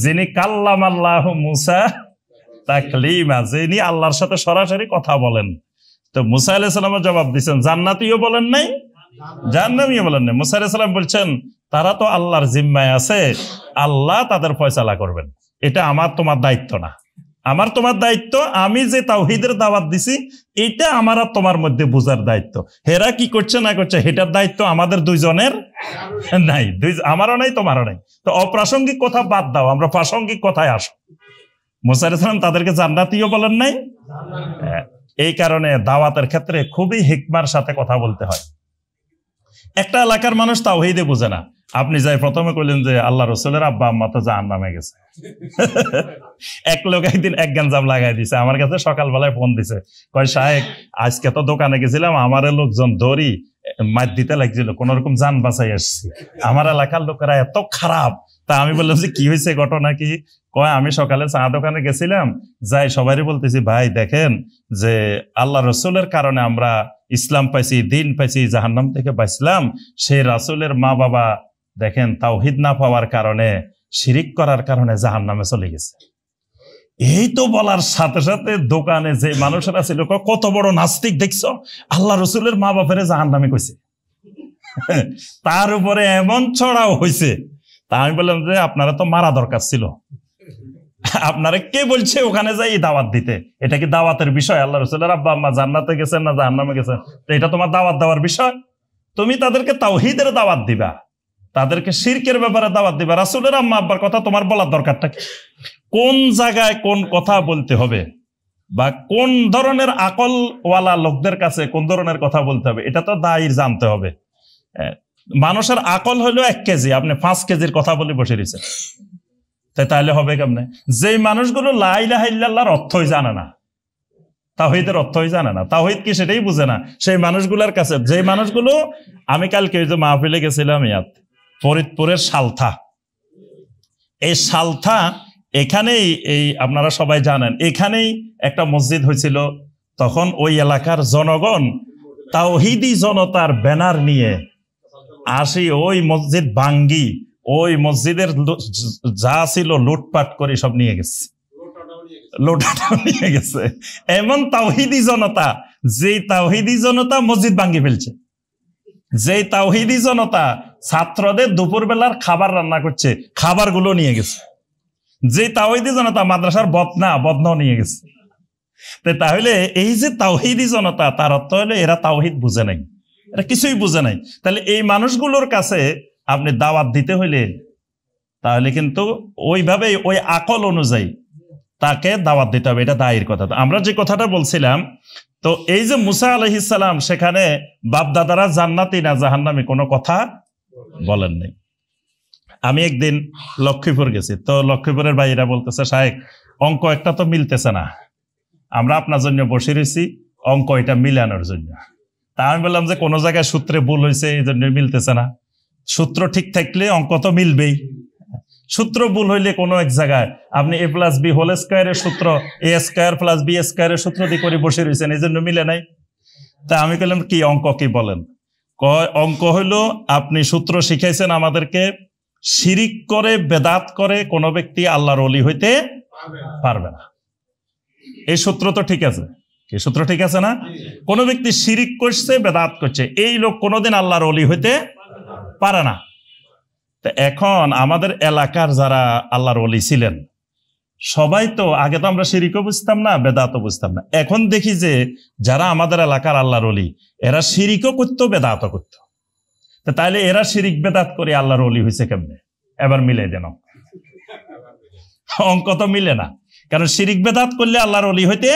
যিনি কাল্লামাল্লাহু মুসা তাকলিমা, যিনি আল্লাহর সাথে সরাসরি কথা বলেন। তো মুসা আলাইহিস সালাম জবাব দিচ্ছেন জান্নাতীও বলেন নাই, জাহান্নামীও বলেন নাই। মুসা আলাইহিস সালাম বলছেন তারা তো আল্লাহর জিম্মায় আছে, আল্লাহ তাদের ফয়সালা করবেন, এটা আমার তোমার দায়িত্ব না। আমার তোমার দায়িত্ব, আমি যে তাওহীদের দাওয়াত দিছি এটা আমার আর তোমার মধ্যে বোঝার দায়িত্ব। হেরা কি করছে না করছে এটার দায়িত্ব আমাদের দুইজনের নাই, আমারও নাই তোমারও নাই। তো অপ্রাসঙ্গিক কথা বাদ দাও, আমরা প্রাসঙ্গিক কথায় আসো। মুসা আলাইহিস সালাম তাদেরকে জান্নাতীও বলেন নাই। এই কারণে দাওয়াতের ক্ষেত্রে খুবই হিকমার সাথে কথা বলতে হয়। একটা এলাকার মানুষ তাওহীদে বোঝে না, আপনি যাই প্রথমে কইলেন যে আল্লাহ রসুলের আব্বা আম্মা তো জাহান্নামে গেছে। এক লোক একদিন এক গঞ্জাম লাগাই দিছে, আমার কাছে সকালবেলায় ফোন দিছে, কয় সাহেব আজকে তো দোকানে গেছিলাম, আমার লোকজন দড়ি মার দিতে লাগছিল, কোন রকম যান বাঁচাই আসছি, আমার এলাকার লোকেরা এত খারাপ। তা আমি বললাম যে কি হয়েছে, ঘটনা কি? কয় আমি সকালে চা দোকানে গেছিলাম, যাই সবাই বলতেছি ভাই দেখেন যে আল্লাহ রসুলের কারণে আমরা ইসলাম পাইছি, দিন পাইছি, জাহান্নাম থেকে বাঁচলাম। সেই রাসূলের মা বাবা দেখেন তাওহীদ না পাওয়ার কারণে, শিরিক করার কারণে জাহান্নামে চলে গেছে। এই তো বলার সাথে সাথে দোকানে যে মানুষেরা ছিল কত বড় নাস্তিক দেখছো, আল্লাহ রসুলের মা বাপের জাহান্নামে কইছে। তার উপরে এমন ছড়াও হয়েছে। তা আমি বললাম যে আপনারা তো মারা দরকার ছিল, আপনারা কে বলছে ওখানে যাই দাওয়াত দিতে? এটা কি দাওয়াতের বিষয়? আল্লাহ রসুলের আব্বা আম্মা জান্নাতে গেছেন না জাহান্নামে গেছেন, তো এটা তোমার দাওয়াত দেওয়ার বিষয়? তুমি তাদেরকে তাওহীদের দাওয়াত দিবা, তাদেরকে শিরকের ব্যাপারে দাওয়াত দিবা। রাসূলের আম্মা আব্বার কথা তোমার বলার দরকারটা কি? কোন জায়গায় কোন কথা বলতে হবে বা কোন ধরনের আকলওয়ালা লোকদের কাছে কোন ধরনের কথা বলতে হবে, এটা তো দায়ীর জানতে হবে। মানুষের আকল হলো 1 কেজি, আপনি 5 কেজির কথা বলে বসে রয়েছেন, তাহলে হবে কেমনে? যেই মানুষগুলো লা ইলাহা ইল্লাল্লাহর অর্থই জানে না, তাওহীদের অর্থই জানে না, তাওহীদ কি সেটাই বুঝে না, সেই মানুষগুলোর কাছে, যে মানুষগুলো, আমি কালকে ওই যে মাহফিলে গেছিলাম ফরিদপুরের সালথা, এই সালথা এখানেই, এই আপনারা সবাই জানেন এখানেই একটা মসজিদ হয়েছিল। তখন ওই এলাকার জনগণ তাওহীদি জনতার ব্যানার নিয়ে আসি ওই মসজিদ ভাঙ্গি, ওই মসজিদের যা ছিল লুটপাট করে সব নিয়ে গেছে, লোটাটাও নিয়ে গেছে। এমন তাওহীদি জনতা, যেই তাওহীদি জনতা মসজিদ ভাঙ্গি ফেলছে, যেই তাওহীদি জনতা ছাত্রদের দুপুর বেলার খাবার রান্না করছে, খাবারগুলো নিয়ে গেছে, যে তাওহীদি জনতা মাদ্রাসার বদনাও নিয়ে গেছে। তাহলে এই যে তাওহীদি জনতা, তার অর্থ হলো এরা তাওহীদ বুঝে নাই, এরা কিছুই বুঝে নাই। তাহলে এই মানুষগুলোর কাছে আপনি দাওয়াত দিতে হইলে তাহলে কিন্তু ওইভাবে ওই আকল অনুযায়ী তাকে দাওয়াত দিতে হবে, এটা দায়ের কথা। আমরা যে কথাটা বলছিলাম, তো এই যে মুসা আলাইহিস সালাম সেখানে বাপ দাদারা জান্নাতি না জাহান্নামী কোনো কথা বলেন নাই। আমি একদিন লক্ষ্মীপুর গেছি, তো লক্ষ্মীপুরের ভাইয়েরা বলতেছে সাহেব অঙ্ক একটা তো মিলতেছে না, আমরা আপনার জন্য বসে রয়েছি অঙ্ক এটা মিলানোর জন্য। তা আমি বললাম যে কোনো জায়গায় সূত্রে ভুল হয়েছে এই জন্য মিলতেছে না, সূত্র ঠিক থাকলে অঙ্ক তো মিলবেই। সূত্র ভুল হইলে কোনো এক জায়গায় আপনি a+b² সূত্র a² + b² সূত্র দিয়ে করে বসে রয়েছেন, এই জন্য মিলে নাই। তা আমি বললাম কি অঙ্ক কি বলেন? অঙ্ক হইলো আপনি সূত্র শিখাইছেন আমাদেরকে, শিরিক করে বেদাত করে কোনো ব্যক্তি আল্লাহর ওলি হইতে পারবে না। এই সূত্র তো ঠিক আছে, এই সূত্র ঠিক আছে না? কোন ব্যক্তি শিরিক করছে, বেদাত করছে, এই লোক কোনোদিন আল্লাহর ওলি হইতে পারে না। এখন আমাদের এলাকার যারা আল্লাহর ওলি ছিলেন সবাই তো আগে তো আমরা শিরিকও বুঝতাম না, বেদাতও বুঝতাম না। এখন দেখি যে যারা আমাদের এলাকার আল্লাহর ওলি, এরা শিরিকও করতো, বেদাতও করতো। তাইলে এরা শিরিক বেদাত করে আল্লাহর ওলি হয়েছে কেমনে? এবার মিলে দেন, অঙ্ক তো মিলে না। কারণ শিরিক বেদাত করলে আল্লাহর ওলি হইতে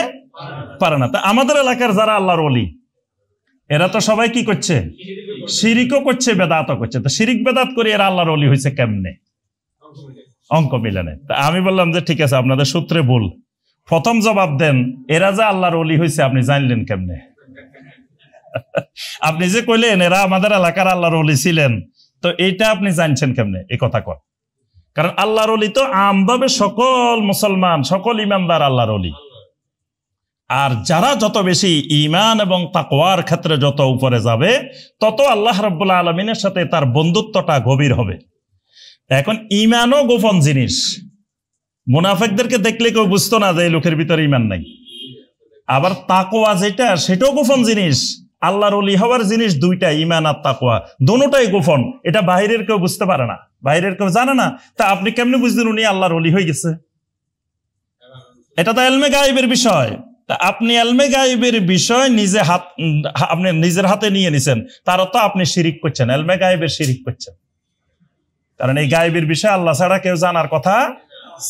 পারে না। তা আমাদের এলাকার যারা আল্লাহর ওলি, এরা তো সবাই কি করছে? শিরিকও করছে, বেদাতও করছে। তো শিরিক বেদাত করে এরা আল্লাহর ওলি হয়েছে কেমনে? অঙ্ক মিলে নেই। তা আমি বললাম যে ঠিক আছে, আপনাদের সূত্রে ভুল। প্রথম জবাব দেন, এরা যে আল্লাহর ওলি হয়েছে আপনি জানলেন কেমনে? আপনি যে কইলেন এরা আমাদের এলাকার আল্লাহর ওলি ছিলেন, তো এইটা আপনি জানছেন কেমনে? এই কথা কর। কারণ আল্লাহর ওলি তো আমভাবে সকল মুসলমান, সকল ইমানদার আল্লাহর ওলি। আর যারা যত বেশি ঈমান এবং তাকওয়ার ক্ষেত্রে যত উপরে যাবে, তত আল্লাহ রাব্বুল আলামিনের সাথে তার বন্ধুত্বটা গভীর হবে। এখন ঈমানও গোপন জিনিস। মুনাফিকদেরকে দেখলে কেউ বুঝতো না যে এই লোকের ভিতরে ঈমান নাই। আবার তাকওয়া যেটা, সেটাও গোপন জিনিস। আল্লাহর ওলি হওয়ার জিনিস দুইটা, ঈমান আর তাকওয়া, দুটোটাই গোপন। এটা বাহিরের কেউ বুঝতে পারে না, বাহিরের কেউ জানে না। তা আপনি কেমনে বুঝলেন উনি আল্লাহর ওলি হয়ে গেছে? এটা তো ইলমে গায়েবের বিষয়। তা আপনি ইলমে গায়েবের বিষয় আপনি নিজের হাতে নিয়ে নিছেন, তার তো আপনি শিরিক করছেন, ইলমে গায়েবের শিরিক করছেন। কারণ এই গায়েবের বিষয় আল্লাহ ছাড়া কেউ জানার কথা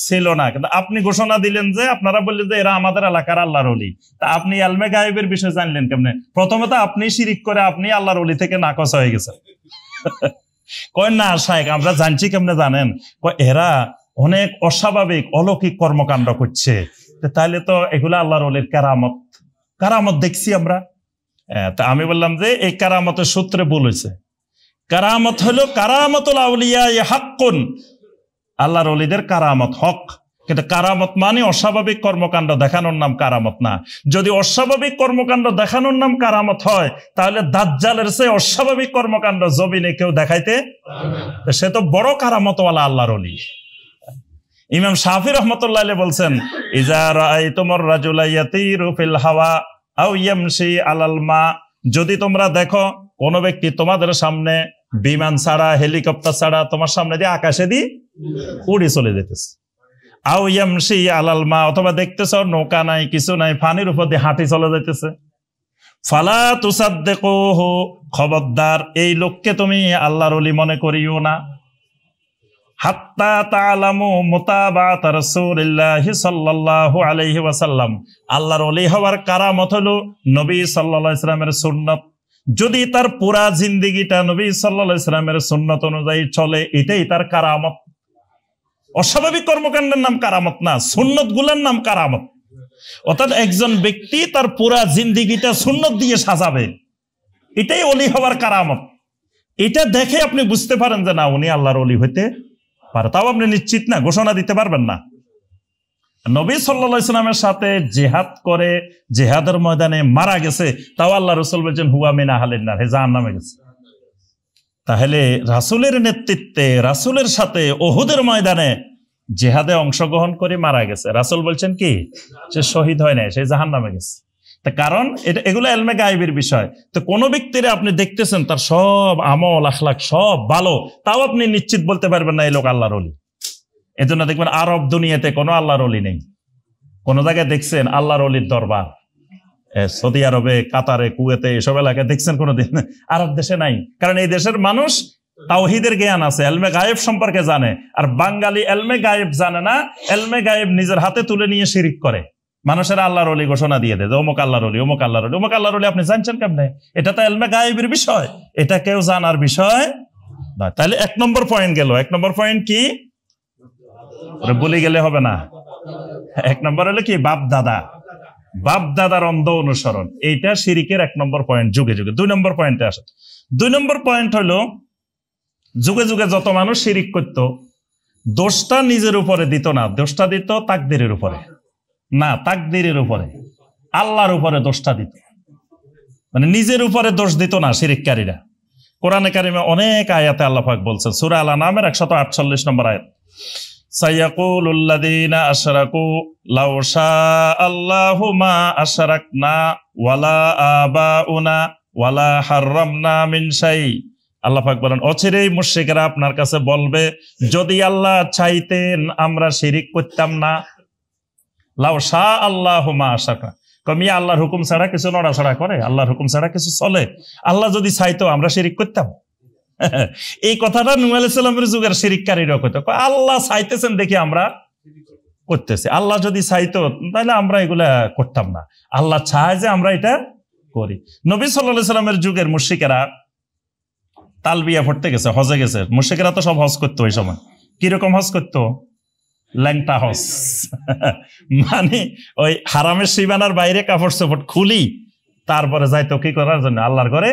ছিল না, কিন্তু আপনি ঘোষণা দিলেন যে, আপনারা বললেন যে এরা আমাদের এলাকার আল্লাহর ওলি। তা আপনি ইলমে গায়েবের বিষয় জানলেন কেমনে? প্রথমে তো আপনি শিরিক করে আপনি আল্লাহর ওলি থেকে নাকচ হয়ে গেছেন। কয় না শায়েখ, আমরা জানছি কেমনে জানেন? এরা অনেক অস্বাভাবিক অলৌকিক কর্মকাণ্ড করছে, তাহলে তো এগুলা আল্লাহর ওলির কারামত, কারামত দেখছি আমরা। তা আমি বললাম যে এই কারামতের সূত্রে ভুল হয়েছে। কারামত হলো কারামতুল আউলিয়া হাক্কুন, আল্লাহর ওলিদের কারামত হক। কিন্তু কারামত মানে অস্বাভাবিক কর্মকাণ্ড দেখানোর নাম কারামত না। যদি অস্বাভাবিক কর্মকাণ্ড দেখানোর নাম কারামত হয়, তাহলে দাজ্জালের চেয়ে অস্বাভাবিক কর্মকাণ্ড জমিনে কেউ দেখাইতে, সে তো বড় কারামতওয়ালা আল্লাহর ওলি। ইমাম শাফি রাহমাতুল্লাহ আলাইহি বলছেন, ইজা রাআইতুমুর রাজুলা ইয়াতিরু ফিল হাওয়া আও ইয়ামশি আলাল মা, যদি তোমরা দেখো কোন ব্যক্তি তোমাদের সামনে বিমান ছাড়া, হেলিকপ্টার ছাড়া তোমার সামনে দিয়ে আকাশে দিয়ে উড়ে চলে যেতেছে, আও ইয়ামশি আলাল মা, অথবা দেখতেছ নৌকা নাই, কিছু নাই, পানির উপর দিয়ে হাঁটি চলে যাইতেছে, ফালা তুসাদ্দিকুহু, খবরদার এই লোককে তুমি আল্লাহর ওলি মনে করিও না। হাত্তা তাআলামু মুতাবাআত রাসূলিল্লাহি সাল্লাল্লাহু আলাইহি ওয়াসাল্লাম, আল্লাহর ওলি হওয়ার কারামত হলো নবী সাল্লাল্লাহু আলাইহি ওয়াসাল্লামের সুন্নাত। যদি তার পুরা জিন্দেগিটা নবী সাল্লাল্লাহু আলাইহি ওয়াসাল্লামের সুন্নাত অনুযায়ী চলে, এটাই তার কারামত। অস্বাভাবিক কর্মকাণ্ডের নাম কারামত না, সুন্নত গুলার নাম কারামত। অর্থাৎ একজন ব্যক্তি তার পুরা জিন্দেগিটা সুন্নত দিয়ে সাজাবে, এটাই ওলি হওয়ার কারামত। এটা দেখে আপনি বুঝতে পারেন যে না, উনি আল্লাহর ওলি হইতে পারে। তাও আপনি নিশ্চিত না, ঘোষণা দিতে পারবেন না। নবী সাল্লাল্লাহু আলাইহি ওয়াসাল্লামের সাথে জিহাদ করে জিহাদের ময়দানে মারা গেছে, তাও আল্লাহ রাসূল বলেছেন হুয়া মিন আহলিন নার, হে জাহান্নামে গেছে। তাহলে রাসূলের নেতৃত্বে, রাসূলের সাথে উহুদের ময়দানে জিহাদে অংশগ্রহণ করে মারা গেছে, রাসূল বলছেন কি সে শহীদ হয় নাই, সে জাহান্নামে গেছে। কারণ এগুলো ইলমে গায়েবের বিষয়। তো কোন ব্যক্তির আপনি দেখতেছেন তার সব আমল আখলাক সব ভালো, তাও আপনি নিশ্চিত বলতে পারবেন না এই লোক আল্লাহর ওলি। এজন্য দেখবেন আরব দুনিয়াতে কোনো আল্লাহর ওলি নেই। কোন জায়গায় দেখছেন আল্লাহর ওলির দরবার? সৌদি আরবে, কাতারে, কুয়েতে, এসব এলাকায় দেখছেন কোনোদিন? আরব দেশে নাই। কারণ এই দেশের মানুষ তাওহীদের জ্ঞান আছে, ইলমে গায়েব সম্পর্কে জানে। আর বাঙালি ইলমে গায়েব জানে না, ইলমে গায়েব নিজের হাতে তুলে নিয়ে শিরিক করে। মানুষের আল্লাহর ওলি ঘোষণা দিয়ে দেয়, অমুক আল্লাহর ওলি, অমুক আল্লাহর ওলি, অমুক আল্লাহর ওলি। আপনি জানছেন কেমনে? এটা তো ইলমে গায়েবের বিষয়, এটা কেউ জানার বিষয় না। তাহলে 1 নম্বর পয়েন্ট গেল। 1 নম্বর পয়েন্ট কি? বলে গেলে হবে না। 1 নম্বর হলো কি? বাপ দাদা, বাপ দাদার অন্ধ অনুসরণ। এইটা শিরিকের 1 নম্বর পয়েন্ট, যুগে যুগে। 2 নম্বর পয়েন্টে আসে। 2 নম্বর পয়েন্ট হলো, যুগে যুগে যত মানুষ শিরিক করত, দোষটা নিজের উপরে দিত না, দোষটা দিত তাকদীরের উপরে। না, তাকদীরের উপরে, আল্লাহর উপরে দোষটা দিত। মানে নিজের উপরে দোষ দিত না শিরিককারীরা। কোরআনে কারিমে অনেক আয়াতে আল্লাহ পাক বলছেন, সূরা আল আনআমের 148 নম্বর আয়াত, সায়াকুলুল্লাযীনা আশরাকু লাউ শাআল্লাহু মা আশরাকনা ওয়ালা আবাউনা ওয়ালা হাররামনা মিন শাই। আল্লাহ পাক বলেন, অচিরেই মুশরিকরা আপনার কাছে বলবে, যদি আল্লাহ চাইতেন আমরা শিরিক করতাম না, লাউ শাহ আল্লাহু মা আশরাকনা। মিয়া আল্লাহর হুকুম ছাড়া কিছু নড়াচড়া করে? আল্লাহর হুকুম ছাড়া কিছু চলে? আল্লাহ যদি চাইতো আমরা শিরিক করতাম? এই কথাটা নূহ আলাইহিস সালামের যুগের শিরিককারীরা কইতো, আল্লাহ চাইতেছেন দেখি আমরা করতেছি। আল্লাহ যদি চাইতো তাহলে আমরা এগুলা করতাম না, আল্লাহ চায় যে আমরা এটা করি। নবী সাল্লাল্লাহু আলাইহি সাল্লামের যুগের মুশরিকেরা তালবিয়া পড়তে গেছে, হজে গেছে। মুশরিকেরা তো সব হজ করতো ওই সময়। কিরকম হজ করতো? ল্যাংটা হজ। মানে ওই হারামের সীমানার বাইরে কাপড় চোপড় খুলি তারপরে যাইতো কি করার জন্য? আল্লাহর ঘরে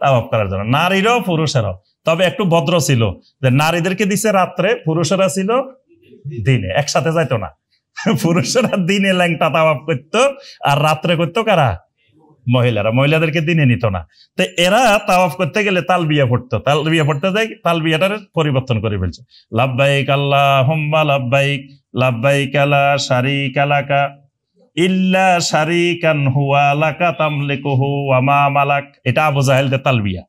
তাওয়াফ করার জন্য, নারীরাও পুরুষেরাও। তবে একটু ভদ্র ছিল যে নারীদেরকে দিছে রাত্রে, পুরুষেরা ছিল দিনে, একসাথে যাইতো না। পুরুষেরা দিনে ল্যাংটা তাওয়াফ করতো আর রাত্রে করতো কারা? মহিলারা। মহিলাদেরকে দিনে নিত না। তো এরা তাওয়াফ করতে গেলে তালবিয়া পড়তো, তালবিয়া পড়তে যাই তালবিয়াটার পরিবর্তন করে ফেলছে। লাব্বাইক আল্লাহুম্মা লাব্বাইক, লাব্বাইক লা শারীকা লাকা ইল্লা শারীকান হুয়া লাকা তামলিকুহু ওয়া মা মালাক। এটা আবু জাহেলদের তালবিয়া।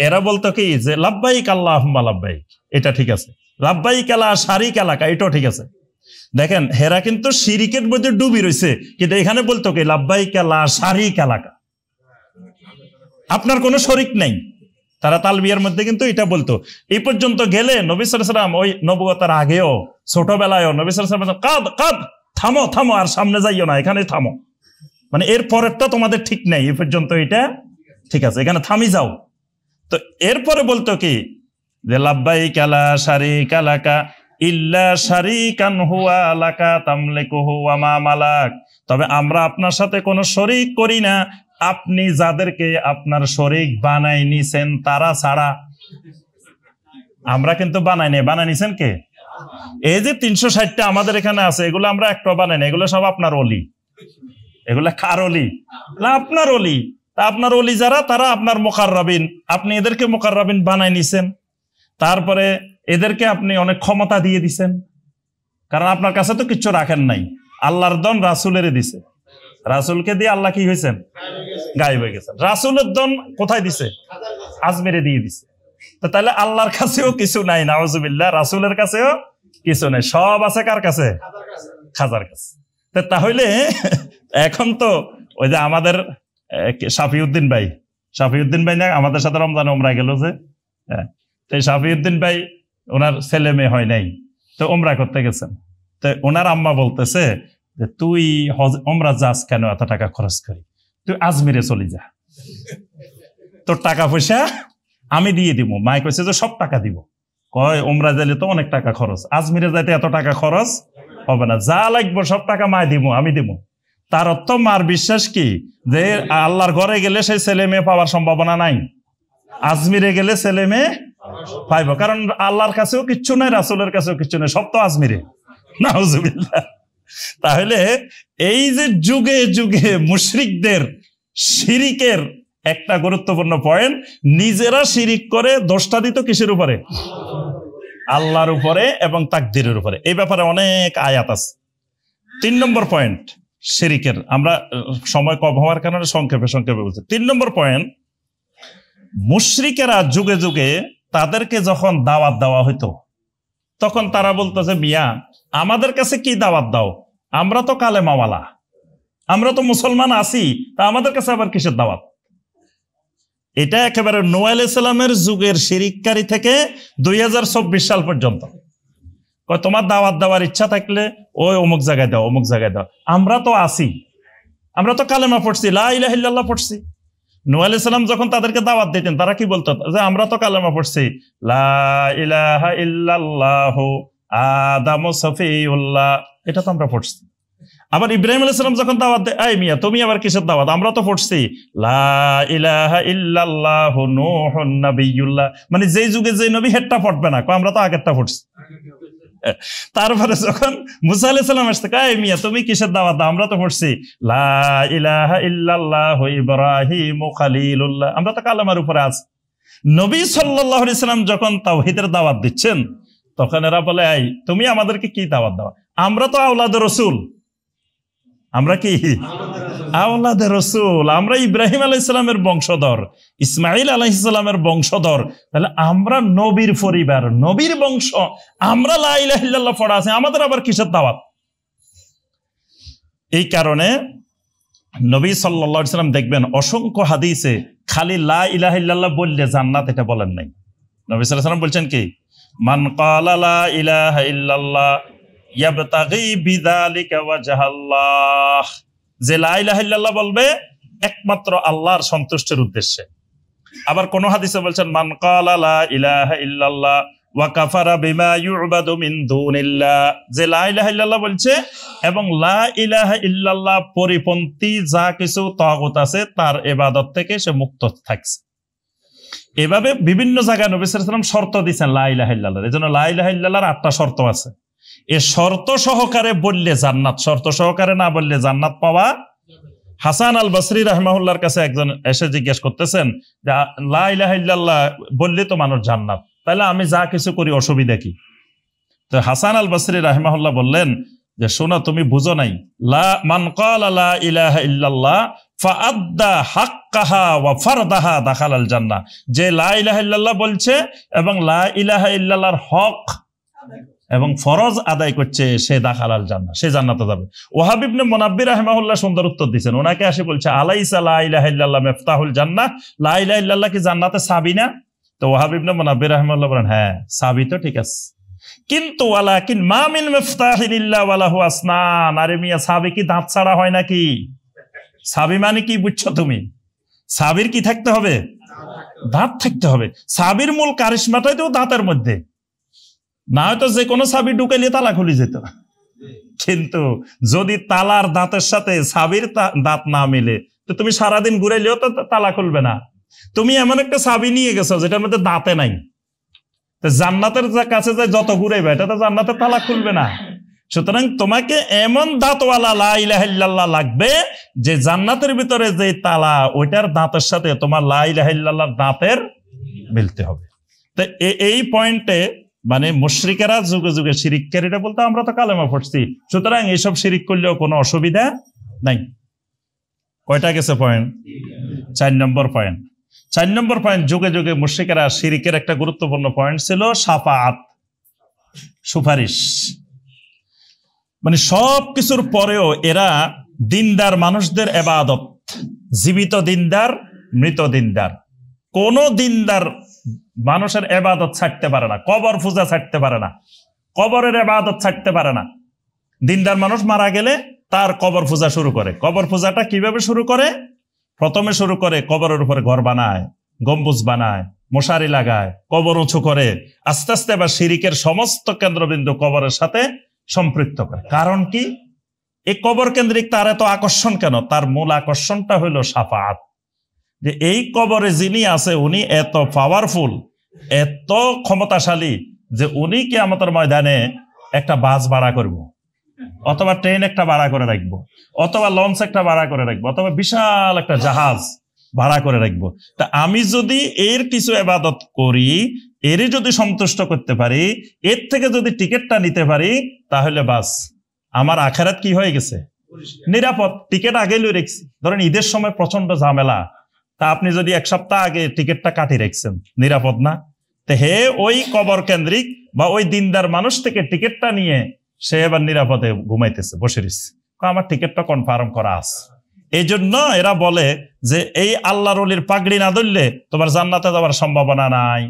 এরা বলতো কি যে লাব্বাইক আল্লাহুম্মা লাব্বাইক, এটা ঠিক আছে। লাব্বাইক লা শারীকা লাকা, এটাও ঠিক আছে। দেখেন হেরা কিন্তু শিরিকের মধ্যে ডুবি রয়েছে, কিন্তু এখানে বলতো কি লাব্বাইক লা শারীকা লাকা, আপনার কোনো শরিক নাই। তারা তালবিয়ার মধ্যে কিন্তু এটা বলতো। এই পর্যন্ত গেলে নবী সাল্লাল্লাহু আলাইহি ওয়াসাল্লাম ওই নবুয়তের আগেও ছোটবেলায়ও নবী সাল্লাল্লাহু আলাইহি ওয়াসাল্লাম কাদ কাদ, থামো থামো, আর সামনে যাইও না, এখানে থামো। মানে এর পরেরটা তোমাদের ঠিক নাই, এই পর্যন্ত এটা ঠিক আছে, এখানে থামি যাও। তো এরপরে বলতো কি যে লাব্বাইক লা শারীকা লাকা ইল্লা শারীকান হুয়া লাকা তামলিকুহু ওয়া মা মালাক। তবে আমরা আপনার সাথে কোনো শরিক করি না, আপনি যাদেরকে আপনার শরিক বানাই নিছেন তারা ছাড়া। আমরা কিন্তু বানাই নাই, বানাই নিছেন কে? এই যে 360টা আমাদের এখানে আছে, এগুলো আমরা একটা বানাই না, এগুলো সব আপনার ওলি। এগুলা কার ওলি? না আপনার ওলি। তা আপনার ওলি যারা, তারা আপনার মুকাররাবিন, আপনি এদেরকে মুকাররাবিন বানাই নিছেন। তারপরে এদেরকে আপনি অনেক ক্ষমতা দিয়ে দিছেন, কারণ আপনার কাছে তো কিচ্ছু রাখেন নাই। আল্লাহর দন রাসূলের দিছে, রাসূলকে দিয়ে আল্লাহ কি হয়েছেন? গায়েব হয়ে গেছেন। রাসূলের দন কোথায় দিছে? আজমিরে দিয়ে দিছে। তো তাহলে আল্লাহর কাছেও কিছু নাই, নাউজুবিল্লাহ। রাসূলের কাছেও কিছু নাই, সব আছে কার কাছে? খাজার কাছে। তাহলে এখন তো ওই যে আমাদের শাফিউদ্দিন ভাই না আমাদের সাথে রমজানে উমরায় গেল যে, শাফিউদ্দিন ভাই ওনার ছেলে মেয়ে হয় নাই, তো উমরা করতে গেছেন। তো ওনার আম্মা বলতেছে যে তুই উমরা যাস কেন, এত টাকা খরচ করি, তুই আজমিরে চলে যা, তোর টাকা পয়সা আমি দিয়ে দিব। মাই কইছে যে সব টাকা দিব। কয় উমরা যাইলে তো অনেক টাকা খরচ, আজমিরে যাইতে এত টাকা খরচ হবে না, যা লাগবে সব টাকা মায় দিব, আমি দিব। তার অর্থ মার বিশ্বাস কি যে আল্লাহর ঘরে গেলে সেই ছেলে মেয়ে পাওয়ার সম্ভাবনা নাই, আজমিরে গেলে ছেলে মেয়ে পাইব, কারণ আল্লাহর কাছেও কিচ্ছু নাই, রাসূলের কাছেও কিচ্ছু নাই, সব তো আজমিরে। নাউজুবিল্লাহ। তাহলে এই যে যুগে যুগে মুশরিকদের শিরিকের একটা গুরুত্বপূর্ণ পয়েন্ট, নিজেরা শিরিক করে দোষটা দিত কিসের উপরে? আল্লাহর উপরে এবং তাকদীরের উপরে। এই ব্যাপারে অনেক আয়াত আছে। 3 নম্বর পয়েন্ট শিরিকের, আমরা সময় কম হওয়ার কারণে সংক্ষেপে বলছি। 3 নম্বর পয়েন্ট, মুশরিকেরা যুগে যুগে তাদেরকে যখন দাওয়াত দেওয়া হইতো তখন তারা বলতো যে মিয়া আমাদের কাছে কি দাওয়াত দাও, আমরা তো কালেমাওয়ালা, আমরা তো মুসলমান আছি, তা আমাদের কাছে আবার কিসের দাওয়াত? এটা একেবারে নূহ আলাইহিস সালামের যুগের শিরিককারী থেকে 2024 সাল পর্যন্ত। তোমার দাওয়াত দেওয়ার ইচ্ছা থাকলে ওই অমুক জায়গায় দাও, অমুক জায়গায় দাও, আমরা তো আছি, আমরা তো কালেমা পড়ছি, লা ইলাহা ইল্লাল্লাহ পড়ছি। নূহ আলাইহিস সালাম যখন তাদেরকে দাওয়াত দিতেন তারা কি বলতো? যে আমরা তো কালেমা পড়ছি, লা ইলাহা ইল্লাল্লাহু আদামু সফিউল্লাহ, এটা তো আমরা পড়ছি। আবার ইব্রাহিম আলাইহিস সালাম যখন দাওয়াত দেয়, এই মিয়া তুমি আবার কিসের দাওয়াত? আমরা তো পড়ছি লা ইলাহা ইল্লাল্লাহু নূহুন নাবিয়্যুল্লাহ, মানে যেই যুগে যে নবী হেডটা পড়বে না, আমরা তো আগেরটা পড়ছি। তারপরে যখন মুসা আলাইহিস সালাম আসছে, এই মিয়া তুমি কিসের দাওয়াত দাও? আমরা তো পড়ছি লা ইলাহা ইল্লাল্লাহু ইব্রাহিমু খলিলুল্লাহ, আমরা তো কালেমার উপরে আছি। নবী সাল্লাল্লাহু আলাইহি সাল্লাম যখন তাওহীদের দাওয়াত দিচ্ছেন তখন এরা বলে, এই তুমি আমাদেরকে কি দাওয়াত দাও? আমরা তো আওলাদে রাসূল, আমরা কি আওলাদে রাসূল, আমরা ইব্রাহিম আলাইহিস সালামের বংশধর, ইসমাঈল আলাইহিস সালামের বংশধর, তাহলে আমরা নবীর পরিবার, নবীর বংশ, আমরা লা ইলাহা ইল্লাল্লাহ পড়া আছে, আমাদের আবার কিসের দাওয়াত? এই কারণে নবী সাল্লাল্লাহু আলাইহি সাল্লাম দেখবেন অসংখ্য হাদিসে খালি লা ইলাহা ইল্লাল্লাহ বললে জান্নাত এটা বলেন নাই। নবী সাল্লাল্লাহু আলাইহি সাল্লাম বলছেন কি, মান ক্বালা লা ইলাহা ইল্লাল্লাহ ইয়াবতাগি বিযালিকা ওয়াজহাল্লাহ, যে লা ইলাহা ইল্লাল্লাহ বলবে একমাত্র আল্লাহর সন্তুষ্টির উদ্দেশ্যে। আবার কোন হাদিসে বলছেন মান ক্বালা লা ইলাহা ইল্লাল্লাহ ওয়া কাফারা বিমা ইউবাদু মিন দুনিল্লাহ, যে লা ইলাহা ইল্লাল্লাহ বলছে এবং লা ইলাহা ইল্লাল্লাহ পরিপন্থী যা কিছু তাগুত আছে তার ইবাদত থেকে সে মুক্ত থাকছে। এভাবে বিভিন্ন জায়গায় নবী সাল্লাল্লাহু আলাইহি ওয়াসাল্লাম শর্ত দিয়েছেন লা ইলাহা ইল্লাল্লাহ। এজন্য লা ইলাহা ইল্লাল্লাহর 8টা শর্ত আছে। এই শর্ত সহকারে বললে জান্নাত, শর্ত সহকারে না বললে জান্নাত পাওয়া। হাসান আল বসরি রাহিমাহুল্লাহর কাছে একজন এসে জিজ্ঞেস করতেছেন যে লা ইলাহা ইল্লাল্লাহ বললে তো মানুষ জান্নাত, তাহলে আমি যা কিছু করি অসুবিধা কি? তো হাসান আল বসরি রাহিমাহুল্লাহ বললেন যে শোনো, তুমি বুঝো নাই, লা মান ক্বালা লা ইলাহা ইল্লাল্লাহ ফাআদ্দা হাক্কাহা ওয়া ফারদাহা দাখালাল জান্নাহ, যে লা ইলাহা ইল্লাল্লাহ বলছে এবং লা ইলাহা ইল্লাল্লাহর হক এবং ফরজ আদায় করছে সে দাখালাল জান্নাহ, সে জান্নাতে যাবে। ওয়াহাব ইবনে মুনাব্বির রাহিমাহুল্লাহ সুন্দর উত্তর দিয়েছেন। ওনাকে এসে বলছে আলাইসা লা ইলাহা ইল্লাল্লাহ মিফতাহুল জান্নাহ, লা ইলাহা ইল্লাল্লাহ কি জান্নাতে চাবি না? তো ওয়াহাব ইবনে মুনাব্বির রাহিমাহুল্লাহ বলেন হ্যাঁ চাবি তো ঠিক আছে, কিন্তু ওয়ালাকিন মা মিন মিফতাহিন ইল্লা ওয়ালাহু আসনান, আরে মিয়া চাবি কি দাঁত ছাড়া হয় নাকি? চাবি মানে কি বুঝছো তুমি? চাবির কি থাকতে হবে? দাঁত থাকতে হবে। চাবির মূল কারিশমাটাই তো দাঁতের মধ্যে, না হয়তো যে কোনো চাবি ঢুকাইলে তালা খুলে যেত। কিন্তু যদি তালার দাঁতের সাথে চাবির দাঁত না মিলে তো তুমি সারাদিন ঘুরাইলেও তো তালা খুলবে না। তুমি এমন একটা চাবি নিয়ে গেছো যেটার মধ্যে দাঁতে নাই, জান্নাতের কাছে যায় যত ঘুরাইবে এটা তো জান্নাতের তালা খুলবে না। সুতরাং তোমাকে এমন দাঁতওয়ালা লা ইলাহা ইল্লাল্লাহ লাগবে যে জান্নাতের ভিতরে যে তালা ওইটার দাঁতের সাথে তোমার লা ইলাহা ইল্লাল্লাহর দাঁতের মিলতে হবে। তো এই পয়েন্টে মানে মুশরিকেরা যুগে যুগে শিরিককারীরা বলতে আমরা তো কালেমা পড়ছি, সুতরাং এইসব শিরিক করলেও কোনো অসুবিধা নাই। কয়টা গেছে পয়েন্ট? 4 নম্বর পয়েন্ট। 4 নম্বর পয়েন্ট, যুগে যুগে মুশরিকেরা শিরিকের একটা গুরুত্বপূর্ণ পয়েন্ট ছিল শাফাআত, সুপারিশ। মানে সব কিছুর পরেও এরা দিনদার মানুষদের ইবাদত, জীবিত দিনদার, মৃত দিনদার, কোন দিনদার মানুষের ইবাদত ছাড়তে পারে না, কবর পূজা ছাড়তে পারে না, কবরের ইবাদত ছাড়তে পারে না। দিনদার মানুষ মারা গেলে তার কবর পূজা শুরু করে। কবর পূজাটা কিভাবে শুরু করে? প্রথমে শুরু করে কবরের উপরে ঘর বানায়, গম্বুজ বানায়, মশারি লাগায়, কবর উঁচু করে, আস্তে আস্তে এবার শিরিকের সমস্ত কেন্দ্রবিন্দু কবরের সাথে সম্পৃক্ত করে। কারণ কি? এই কবর কেন্দ্রিক তার এত আকর্ষণ কেন? তার মূল আকর্ষণটা হইল শাফাআত, যে এই কবরে যিনি আছে উনি এত পাওয়ারফুল, এত ক্ষমতাশালী যে উনি কিয়ামতের ময়দানে একটা বাস ভাড়া করব, অথবা ট্রেন একটা ভাড়া করে রাখবো, অথবা লঞ্চ একটা ভাড়া করে রাখবো, অথবা বিশাল একটা জাহাজ ভাড়া করে রাখবো। তা আমি যদি এর কিছু ইবাদত করি, এরই যদি সন্তুষ্ট করতে পারি, এর থেকে যদি টিকিটটা নিতে পারি, তাহলে বাস আমার আখিরাত কি হয়ে গেছে? নিরাপদ। টিকিট আগে লই রেখছি, ধরেন ঈদের সময় প্রচন্ড ঝামেলা, তা আপনি যদি 1 সপ্তাহ আগে টিকিটটা কাটি রাখছেন, নিরাপদ না? তো হে ওই কবর কেন্দ্রিক বা ওই দিনদার মানুষ থেকে টিকিটটা নিয়ে সে এবার নিরাপদে ঘুমাইতেছে, বসে রয়েছে, আমার টিকিটটা কনফার্ম করা আছে। এই জন্য এরা বলে যে এই আল্লাহর ওলির পাগড়ি না ধরলে তোমার জান্নাতে যাওয়ার সম্ভাবনা নাই।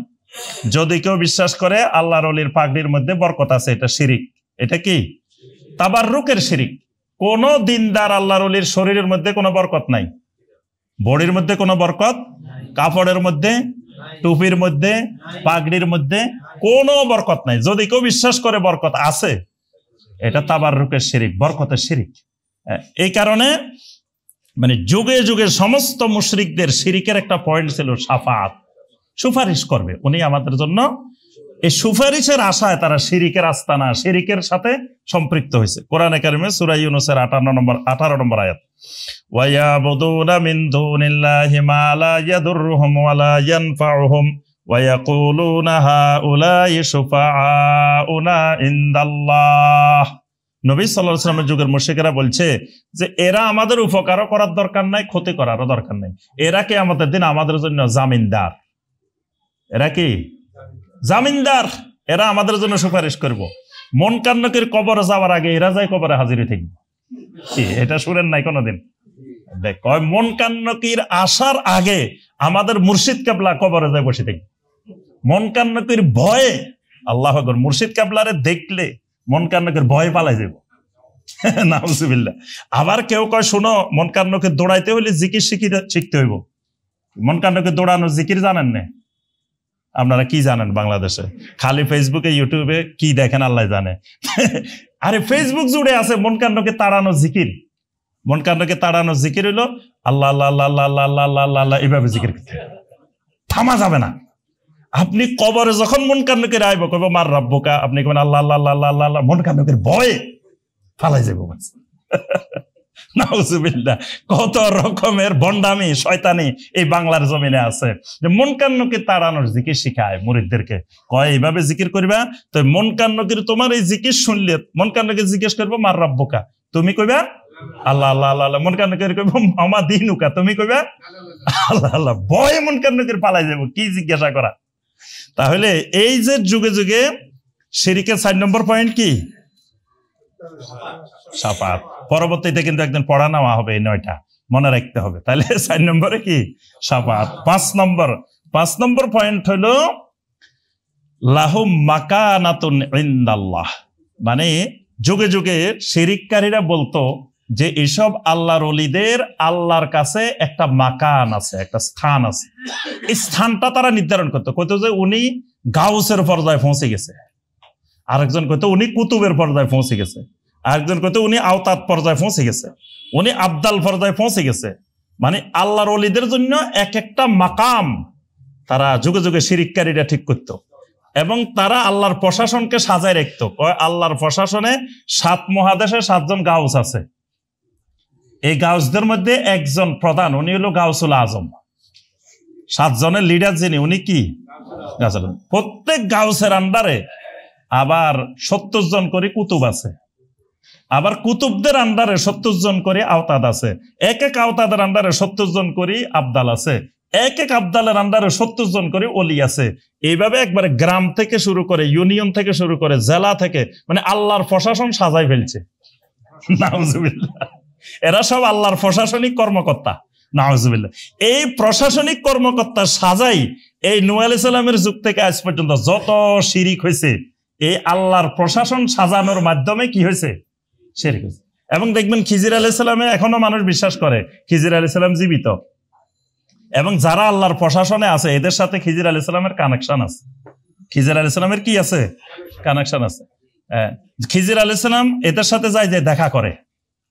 যদি কেউ বিশ্বাস করে আল্লাহর ওলির পাগড়ির মধ্যে বরকত আছে, এটা শিরিক। এটা কি? তাবাররুকের শিরিক। কোন দিনদার আল্লাহর ওলির শরীরের মধ্যে কোনো বরকত নাই, বডির মধ্যে কোনো বরকত, কাপড়ের মধ্যে, টুপির মধ্যে, পাগড়ির মধ্যে কোনো বরকত নাই। যদি কেউ বিশ্বাস করে বরকত আছে, এটা তাবাররুকের শিরিক, বরকতের শিরিক। এই কারণে মানে যুগে যুগে সমস্ত মুশরিকদের শিরিকের একটা পয়েন্ট ছিল শাফাআত, সুপারিশ করবে উনি আমাদের জন্য। এই সুপারিশের আশায় তারা শিরিকের আস্তানা, শিরিকের সাথে সম্পৃক্ত হয়েছে। কোরআনে কারিমে সূরা ইউনূসের 18 নম্বর আয়াত, ওয়া ইয়াবুদুনা মিন দুনিল্লাহি মা লা ইয়াদুররুহুম ওয়া লা ইয়ানফাউহুম ওয়া ইয়াকুলুনা হাউলাই শুফাআউনা ইনদাল্লাহ। নবী সাল্লাল্লাহু আলাইহি ওয়াসাল্লামের যুগের মুশরিকেরা বলছে যে এরা আমাদের উপকারও করার দরকার নাই, ক্ষতি করারও দরকার নাই। এরা কিয়ামতের দিন আমাদের জন্য জামিনদার। এরা কি? জামিনদার। এরা আমাদের জন্য সুপারিশ করব। মন কান্নকের কবরে যাওয়ার আগে এরা যায় কবরে হাজির থাকবে। এটা শুনেন নাই কোনোদিন? দেখ, মুনকার-নাকির আসার আগে আমাদের মুর্শিদ কেবলা কবরে যায় বসে থাকি, মুনকার-নাকির ভয়ে। আল্লাহু আকবার। মুর্শিদ কেবলারে দেখলে মুনকার-নাকির ভয়ে পালাই যাব। নাউজুবিল্লাহ। আবার কেউ কয়, শোনো, মুনকার-নাকির দৌড়াইতে হইলে জিকির শিখতে হইব। মুনকার-নাকির দৌড়ানো জিকির জানেন না? আপনারা কি জানেন বাংলাদেশে? খালি ফেসবুকে ইউটিউবে কি দেখেন আল্লাহ জানে। আরে ফেসবুক জুড়ে আছে মুনকার-নাকির তাড়ানো জিকির। মুনকার-নাকির তাড়ানো জিকির হইলো আল্লাহ আল্লাহ আল্লাহ আল্লাহ আল্লাহ আল্লাহ আল্লাহ আল্লাহ, এইভাবে জিকির করতে থামা যাবে না। আপনি কবরে যখন মুনকার-নাকির আইব, কইব মার রাব্বুকা, আপনি কইবেন আল্লাহ আল্লাহ আল্লাহ আল্লাহ আল্লাহ আল্লাহ, মুনকার-নাকির ভয়ে ফালাই যাব। নাউজুবিল্লাহ। কত রকমের ভণ্ডামি শয়তানি এই বাংলার জমিনে আছে, যে মুনকার-নাকির তাড়ানোর জিকির শিখায় মুরিদদেরকে। কয় এইভাবে জিকির করবা, তো মুনকার-নাকির তোমার এই জিকির শুনলে মুনকার-নাকির জিজ্ঞেস করবো মার রাব্বুকা, তুমি কইবা আল্লাহ আল্লাহ আল্লাহ আল্লাহ। মুনকার-নাকির কইব আমা দীনুকা, তুমি কইবা আল্লাহ আল্লাহ। ভয়ে মুনকার-নাকির পালাই যাব, কি জিজ্ঞাসা করা। তাহলে এই যে যুগে যুগে শিরকের 4 নম্বর পয়েন্ট কি? শাফাত। পরবর্তীতে কিন্তু একদিন পড়া নেওয়া হবে এই 9টা, মনে রাখতে হবে। তাহলে 4 নম্বরে কি? শাফাত। 5 নম্বর পয়েন্ট হলো লাহুম মাকানাতুন ইনদাল্লাহ। মানে যুগে যুগে শিরককারীরা বলতো যে এসব আল্লাহর ওলিদের আল্লাহর কাছে একটা মাকান আছে, একটা স্থান আছে। এই স্থানটা তারা নির্ধারণ করতো, কইতো যে উনি গাউসের পর্যায়ে পৌঁছে গেছে, আরেকজন কইতো উনি কুতুবের পর্যায়ে পৌঁছে গেছে, আরেকজন কইতো উনি আওতাত পর্যায়ে পৌঁছে গেছে, উনি আবদাল পর্যায়ে পৌঁছে গেছে। মানে আল্লাহর ওলিদের জন্য এক একটা মাকাম তারা যুগে যুগে শিরককারীরা ঠিক করতো, এবং তারা আল্লাহর প্রশাসনকে সাজায় রাখতো। আল্লাহর প্রশাসনে 7 মহাদেশে 7 জন গাউস আছে। এই গাউসদের মধ্যে একজন প্রধান, উনি হলো গাউসুল আজম। 7 জনের লিডার যিনি, উনি কি? প্রত্যেক গাউসের আন্ডারে আবার 70 জন করে কুতুব আছে, আবার কুতুবদের আন্ডারে 70 জন করে আওতাদ আছে, এক এক আওতাদের আন্ডারে 70 জন করে আবদাল আছে, এক এক আবদালের আন্ডারে 70 জন করে ওলি আছে। এইভাবে একবারে গ্রাম থেকে শুরু করে, ইউনিয়ন থেকে শুরু করে, জেলা থেকে, মানে আল্লাহর প্রশাসন সাজাই ফেলছে। নাউজুবিল্লাহ। এরা সব আল্লাহর প্রশাসনিক কর্মকর্তা। নাউজুবিল্লাহ। এই প্রশাসনিক কর্মকর্তা সাজাই এই নূহ আলাইহিস সালামের যুগ থেকে আজ পর্যন্ত যত শিরিক হয়েছে, এই আল্লাহর প্রশাসন সাজানোর মাধ্যমে কি হয়েছে? শিরক হয়েছে। এবং দেখবেন খিজির আলাইহিস সালামে এখনো মানুষ বিশ্বাস করে খিজির আলাইহিস সালাম জীবিত, এবং যারা আল্লাহর প্রশাসনে আছে এদের সাথে খিজির আলাইহিস সালামের কানেকশন আছে। খিজির আলাইহিস সালামের কি আছে? কানেকশন আছে। খিজির আলাইহিস সালাম এদের সাথে যায় দেখা করে,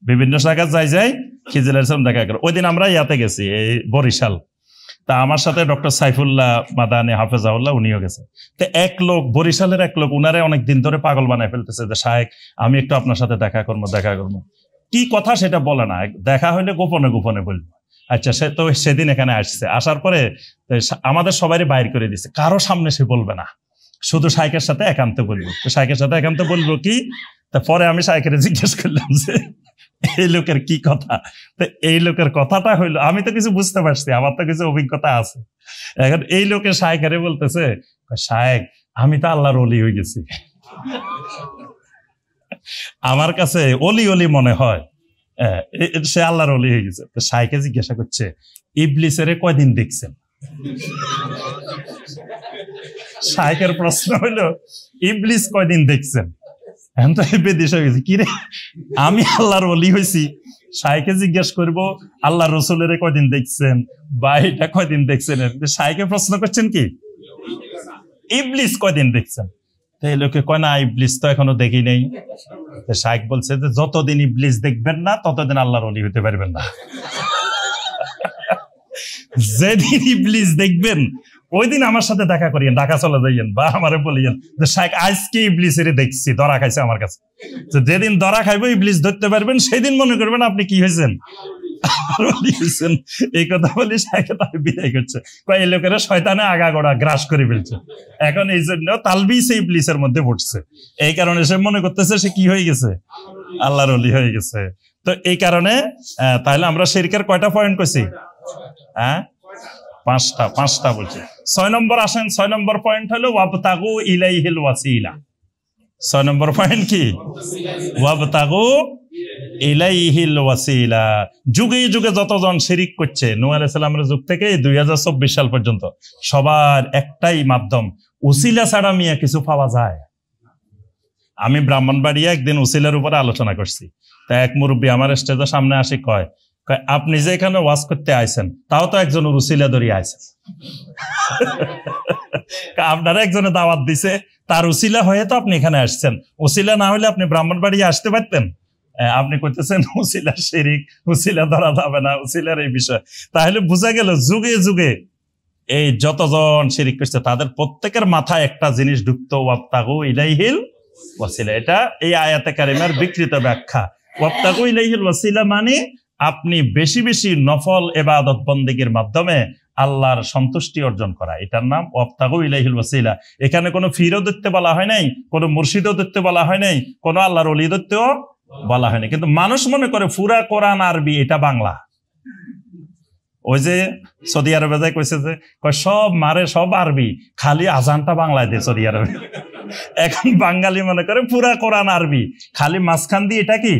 বিভিন্ন জায়গায় যায় খিজির আলাইহিস সালাম দেখা করে। ওই দিন আমরা ইয়াতে গেছি, এই বরিশাল। তা আমার সাথে ডক্টর সাইফুল্লাহ মাদানী হাফেজাউল্লাহ, উনিও গেছে। তো এক লোক, বরিশালের এক লোক, উনারে অনেক দিন ধরে পাগল বানায় ফেলতেছে যে শায়েখ আমি একটু আপনার সাথে দেখা করবো। কি কথা সেটা বলে না, দেখা হইলে গোপনে গোপনে বলবো। আচ্ছা, সে তো সেদিন এখানে আসছে, আসার পরে আমাদের সবারই বাইর করে দিচ্ছে, কারো সামনে সে বলবে না, শুধু শায়েখের সাথে একান্তে বলবো। তো শায়েখের সাথে একান্তে বলবো কি? তা পরে আমি শায়েখের জিজ্ঞেস করলাম যে এই লোকের কি কথা। তো এই লোকের কথাটা হইলো, আমি তো কিছু বুঝতে পারছি, আমার তো কিছু অভিজ্ঞতা আছে। এখন এই লোকের শায়েখের বলতেছে, শায়েখ আমি তো আল্লাহর ওলি হয়ে গেছি, আমার কাছে অলি অলি মনে হয়, সে আল্লাহর ওলি হয়ে গেছে। তো শায়েখে জিজ্ঞাসা করছে, ইবলিসের কয়দিন দেখছেন? শায়েখের প্রশ্ন হইলো, ইবলিস কয়দিন দেখছেন? এখন তো বেদিস হয়ে গেছে, কিরে আমি আল্লাহর ওলি হয়েছি, শায়েখে জিজ্ঞেস করবো আল্লাহ রসুলের কয়দিন দেখছেন বা এটা কয়দিন দেখছেন? শায়েখে প্রশ্ন করছেন কি ইবলিস কয়দিন দেখছেন? এই লোকে কয় না, ইবলিস তো এখনো দেখি নেই। শায়েখ বলছে যে যতদিন ইবলিস দেখবেন না ততদিন আল্লাহর ওলি হতে পারবেন না। যেদিন ইবলিস দেখবেন ওই দিন আমার সাথে দেখা করিয়েন, ঢাকা চলে যাইয়েন বা আমারে বলিয়েন যে শায়েখ আজকে ইবলিসের দেখছি, ধরা খাইছে আমার কাছে। যেদিন ধরা খাইবো, ইবলিস ধরতে পারবেন, সেদিন মনে করবেন আপনি কি হয়েছেন? এই কথা বলি শায়েখে তাকে বিদায় করছে। এই লোকেরা শয়তানে আগাগোড়া গ্রাস করে ফেলছে। এখন এই জন্য তালবিস ইবলিসের মধ্যে পড়ছে। এই কারণে সে মনে করতেছে সে কি হয়ে গেছে? আল্লাহর ওলি হয়ে গেছে। তো এই কারণে তাহলে আমরা শিরকের কয়টা পয়েন্ট কইছি? হ্যাঁ, পাঁচটা বলছি। 6 নম্বর আসেন। 6 নম্বর পয়েন্ট হলো ওয়াবতাগু ইলাইহিল ওয়াসিলা। 6 নম্বর পয়েন্ট কি? ওয়াবতাগু ইলাইহিল ওয়াসিলা। যুগে যুগে যতজন শিরিক করছে নূহ আলাইহিস সালামের যুগ থেকে 2024 সাল পর্যন্ত সবার একটাই মাধ্যম, উসিলা ছাড়া মিয়া কিছু পাওয়া যায়। আমি ব্রাহ্মণবাড়িয়া একদিন উসিলার উপরে আলোচনা করছি, তা এক মুরব্বী আমার স্টেজের সামনে আসি কয় আপনি যে এখানে ওয়াজ করতে আইছেন তাও তো একজন উসিলা ধরিয়ে আইছেন। আপনারা একজনে দাওয়াত দিছে, তার উসিলা হয়ে তো আপনি এখানে আসছেন, উসিলা না হলে আপনি ব্রাহ্মণবাড়িয়া আসতে পারতেন। আপনি করতেছেন উসিলার শিরিক, উসিলা ধরা যাবে না, উসিলার এই বিষয়। তাহলে বোঝা গেল যুগে যুগে এই যতজন শিরিক করছে তাদের প্রত্যেকের মাথায় একটা জিনিস ঢুকতো, ওয়াবতাগু ইলাইহিল ওয়াসিলা। এটা এই আয়াতে কারিমার বিকৃত ব্যাখ্যা। ওয়াবতাগু ইলাইহিল ওয়াসিলা মানে আপনি বেশি বেশি নফল ইবাদত বন্দেগীর মাধ্যমে আল্লাহর সন্তুষ্টি অর্জন করা, এটার নাম ওয়াবতাগু ইলাইহিল ওয়াসিলা। এখানে কোনো ফিরও দিতে বলা হয় নাই, কোনো মুর্শিদও দিতে বলা হয় নাই, কোনো আল্লাহর ওলি দিতেও বলা হয়নি। কিন্তু মানুষ মনে করে পুরা কোরআন আরবি, এটা বাংলা। ওই যে সৌদি আরবে যাই কইছে যে সব মারে সব আরবি, খালি আজানটা বাংলায় দেয় সৌদি আরবে। এখন বাঙালি মনে করে পুরা কোরআন আরবি, খালি মাঝখান দিয়ে এটা কি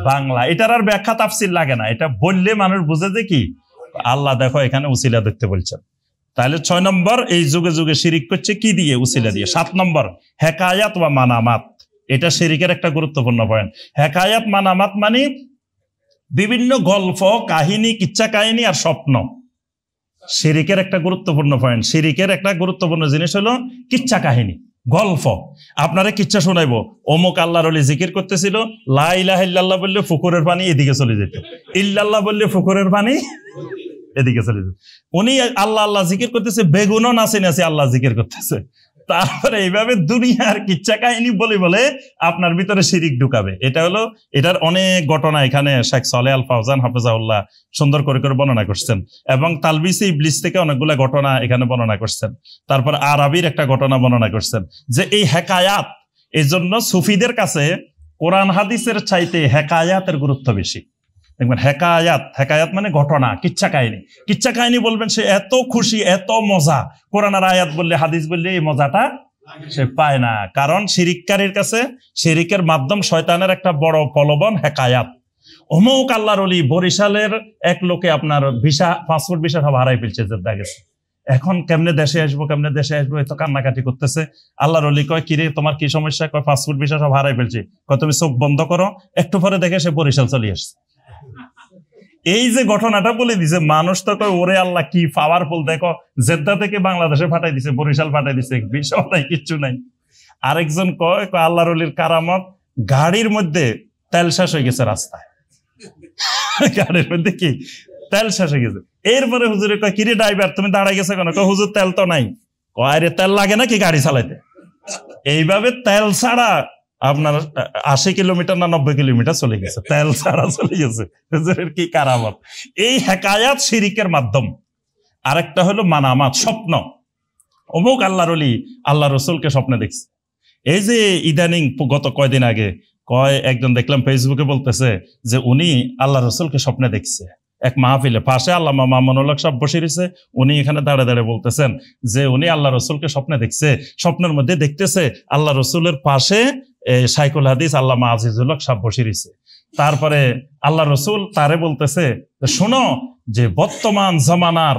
বাংলা। এটার আর ব্যাখ্যা তাফসির লাগে না, এটা বললে মানুষ বুঝে যে কি আল্লাহ দেখো এখানে উসিলা দেখতে বলছেন। তাহলে 6 নম্বর, এই যুগে যুগে শিরিক করছে কি দিয়ে? উসিলা দিয়ে। 7 নম্বর, হেকায়াত বা মানামাত। এটা শিরিকের একটা গুরুত্বপূর্ণ পয়েন্ট। হেকায়াত মানামাত মানে বিভিন্ন গল্প, কাহিনী, কিচ্ছা কাহিনী আর স্বপ্ন। শিরিকের একটা গুরুত্বপূর্ণ পয়েন্ট। শিরিকের একটা গুরুত্বপূর্ণ জিনিস হলো কিচ্ছা কাহিনী, গল্প। আপনারা কিচ্ছা শোনাইবো, অমুক আল্লাহর ওলি জিকির করতেছিল, লা ইলাহা ইল্লাল্লাহ বললে পুকুরের পানি এদিকে চলে যেত, ইল্লাল্লাহ বললে পুকুরের পানি এদিকে চলে যেত। উনি আল্লাহ আল্লাহ জিকির করতেছে, বেগুনও নাচে নাচে আল্লাহ জিকির করতেছে। তারপরে এইভাবে দুনিয়ার কিচ্ছা কাহিনী বলে বলে আপনার ভিতরে শিরিক ঢুকাবে। এটা হলো, এটার অনেক ঘটনা এখানে শেখ সালেহ আল ফাওজান হাফেজাহুল্লাহ সুন্দর করে করে বর্ণনা করছেন, এবং তালবিসে ইবলিস থেকে অনেকগুলা ঘটনা এখানে বর্ণনা করছেন। তারপর আরবির একটা ঘটনা বর্ণনা করছেন যে এই হেকায়াত, এই জন্য সুফিদের কাছে কোরআন হাদিসের চাইতে হেকায়াতের গুরুত্ব বেশি। দেখবেন হেকায়াত, হেকায়াত মানে ঘটনা, কিচ্ছা কাহিনী। কিচ্ছা কাহিনী বলবেন সে এত খুশি, এত মজা। কোরআনের আয়াত বললে, হাদিস বললে এই মজাটা সে পায় না। কারণ শিরিককারীর কাছে শিরিকের মাধ্যম শয়তানের একটা বড় প্রলোভন হেকায়াত। অমুক আল্লাহর ওলি বরিশালের এক লোকে আপনার ভিসা, পাসপোর্ট ভিসা সব হারাই ফেলছে, জেদ্দা গেছে, এখন কেমনে দেশে আসবো, কেমনে দেশে আসবো, এত কান্নাকাটি করতেছে। আল্লাহর ওলি কয় কিরে তোমার কি সমস্যা? কয় পাসপোর্ট ভিসা সব হারাই ফেলছি। কয় তুমি চোখ বন্ধ করো, একটু পরে দেখে সে বরিশাল চলে আসছে। এই যে ঘটনাটা বলে দিছে, মানুষ তো কয় ওরে আল্লাহ কি পাওয়ারফুল, দেখো জেদ্দা থেকে বাংলাদেশে পাঠাই দিছে, বরিশাল পাঠাই দিছে, বিষয় নাই, কিচ্ছু নাই। আরেকজন কয় আল্লাহর ওলির কারামত, গাড়ির মধ্যে তেল শেষ হয়ে গেছে রাস্তায়, গাড়ির মধ্যে কি তেল শেষ হয়ে গেছে। এরপরে হুজুরে কয় কিরে ড্রাইভার তুমি দাঁড়াই গেছে কেন? কয় হুজুর তেল তো নাই। কয় আরে তেল লাগে নাকি গাড়ি চালাইতে? এইভাবে তেল ছাড়া আপনার 80 কিলোমিটার না 90 কিলোমিটার চলে গেছে, তেল ছাড়া চলে গেছে। হুজুরের কি কারামত! এই হেকায়াত শিরিকের মাধ্যম। আরেকটা হলো মানামাত, স্বপ্ন। অমুক আল্লাহর ওলি আল্লাহ রসুলকে স্বপ্নে দেখছে। এই যে ইদানিং গত কয়দিন আগে একজন দেখলাম ফেসবুকে বলতেছে যে উনি আল্লাহ রসুলকে স্বপ্নে দেখছে এক মাহফিলে। পাশে আল্লামা মামুনুল হক সাহেব বসে রয়েছে, উনি এখানে দাঁড়ে দাঁড়ে বলতেছেন যে উনি আল্লাহ রসুলকে স্বপ্নে দেখছে। স্বপ্নের মধ্যে দেখতেছে আল্লাহ রসুলের পাশে শাইখুল হাদিস আল্লামা আজিজুল হক সাহেব বসে রয়েছে। তারপরে আল্লাহ রসুল তারে বলতেছে শোনো, যে বর্তমান জমানার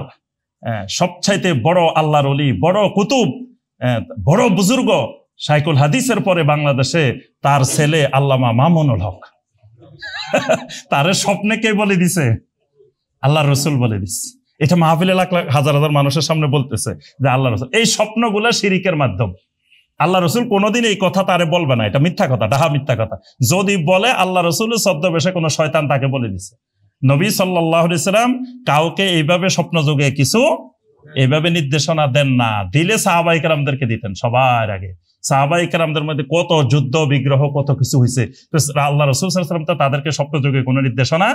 সবচাইতে বড় আল্লাহর ওলি, বড় কুতুব, বড় বুজুর্গ শাইখুল হাদিসের পরে বাংলাদেশে তার ছেলে আল্লামা মামুনুল হক। তারে স্বপ্নে কে বলে দিছে? আল্লাহ রসুল বলে দিচ্ছে। এটা মাহফিলে লাখ লাখ হাজার হাজার মানুষের সামনে বলতেছে যে আল্লাহ রসুল। এই স্বপ্নগুলা শিরিকের মাধ্যম। আল্লাহ রসুল কোনোদিন এই কথা তারে বলবে না, এটা মিথ্যা কথা, ডাহা মিথ্যা কথা। যদি বলে আল্লাহ রসুলের ছদ্মবেশে কোনো শয়তান তাকে বলে দিছে। নবী সাল্লাল্লাহু আলাইহি সাল্লাম কাউকে এইভাবে স্বপ্ন যোগে কিছু এইভাবে নির্দেশনা দেন না। দিলে সাহাবায়ে কেরামদেরকে দিতেন সবার আগে। সাহাবায়ে কেরামদের মধ্যে কত যুদ্ধ বিগ্রহ কত কিছু হয়েছে, আল্লাহ রসুল সাল্লাল্লাহু আলাইহি সাল্লাম তো তাদেরকে স্বপ্ন যোগে কোনো নির্দেশনা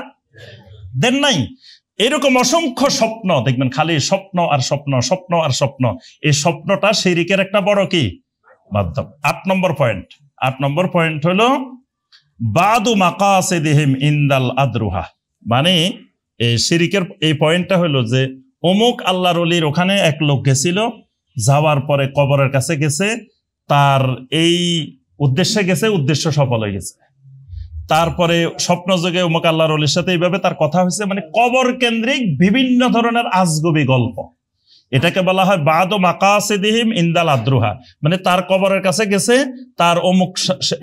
দেন নাই। এরকম অসংখ্য স্বপ্ন দেখবেন, খালি স্বপ্ন আর স্বপ্ন, স্বপ্ন আর স্বপ্ন। এই স্বপ্নটা শিরিকের একটা বড় কি মাধ্যম। 8 নম্বর পয়েন্ট হলো বাদু মাকাসিদিহিম ইনদাল আদরুহা। মানে এই শিরিকের এই পয়েন্টটা হলো যে অমুক আল্লাহর ওলির ওখানে এক লোক গেছিল, যাওয়ার পরে কবরের কাছে গেছে, তার এই উদ্দেশ্যে গেছে, উদ্দেশ্য সফল হয়ে গেছে। তারপরে স্বপ্ন যোগে অমুক আল্লাহর ওলির সাথে এইভাবে তার কথা হয়েছে, মানে কবর কেন্দ্রিক বিভিন্ন ধরনের আজগবি গল্প। এটাকে বলা হয় বাদু মাকাসিদিহিম ইনদাল আদ্রুহা, মানে তার কবরের কাছে গেছে, তার অমুক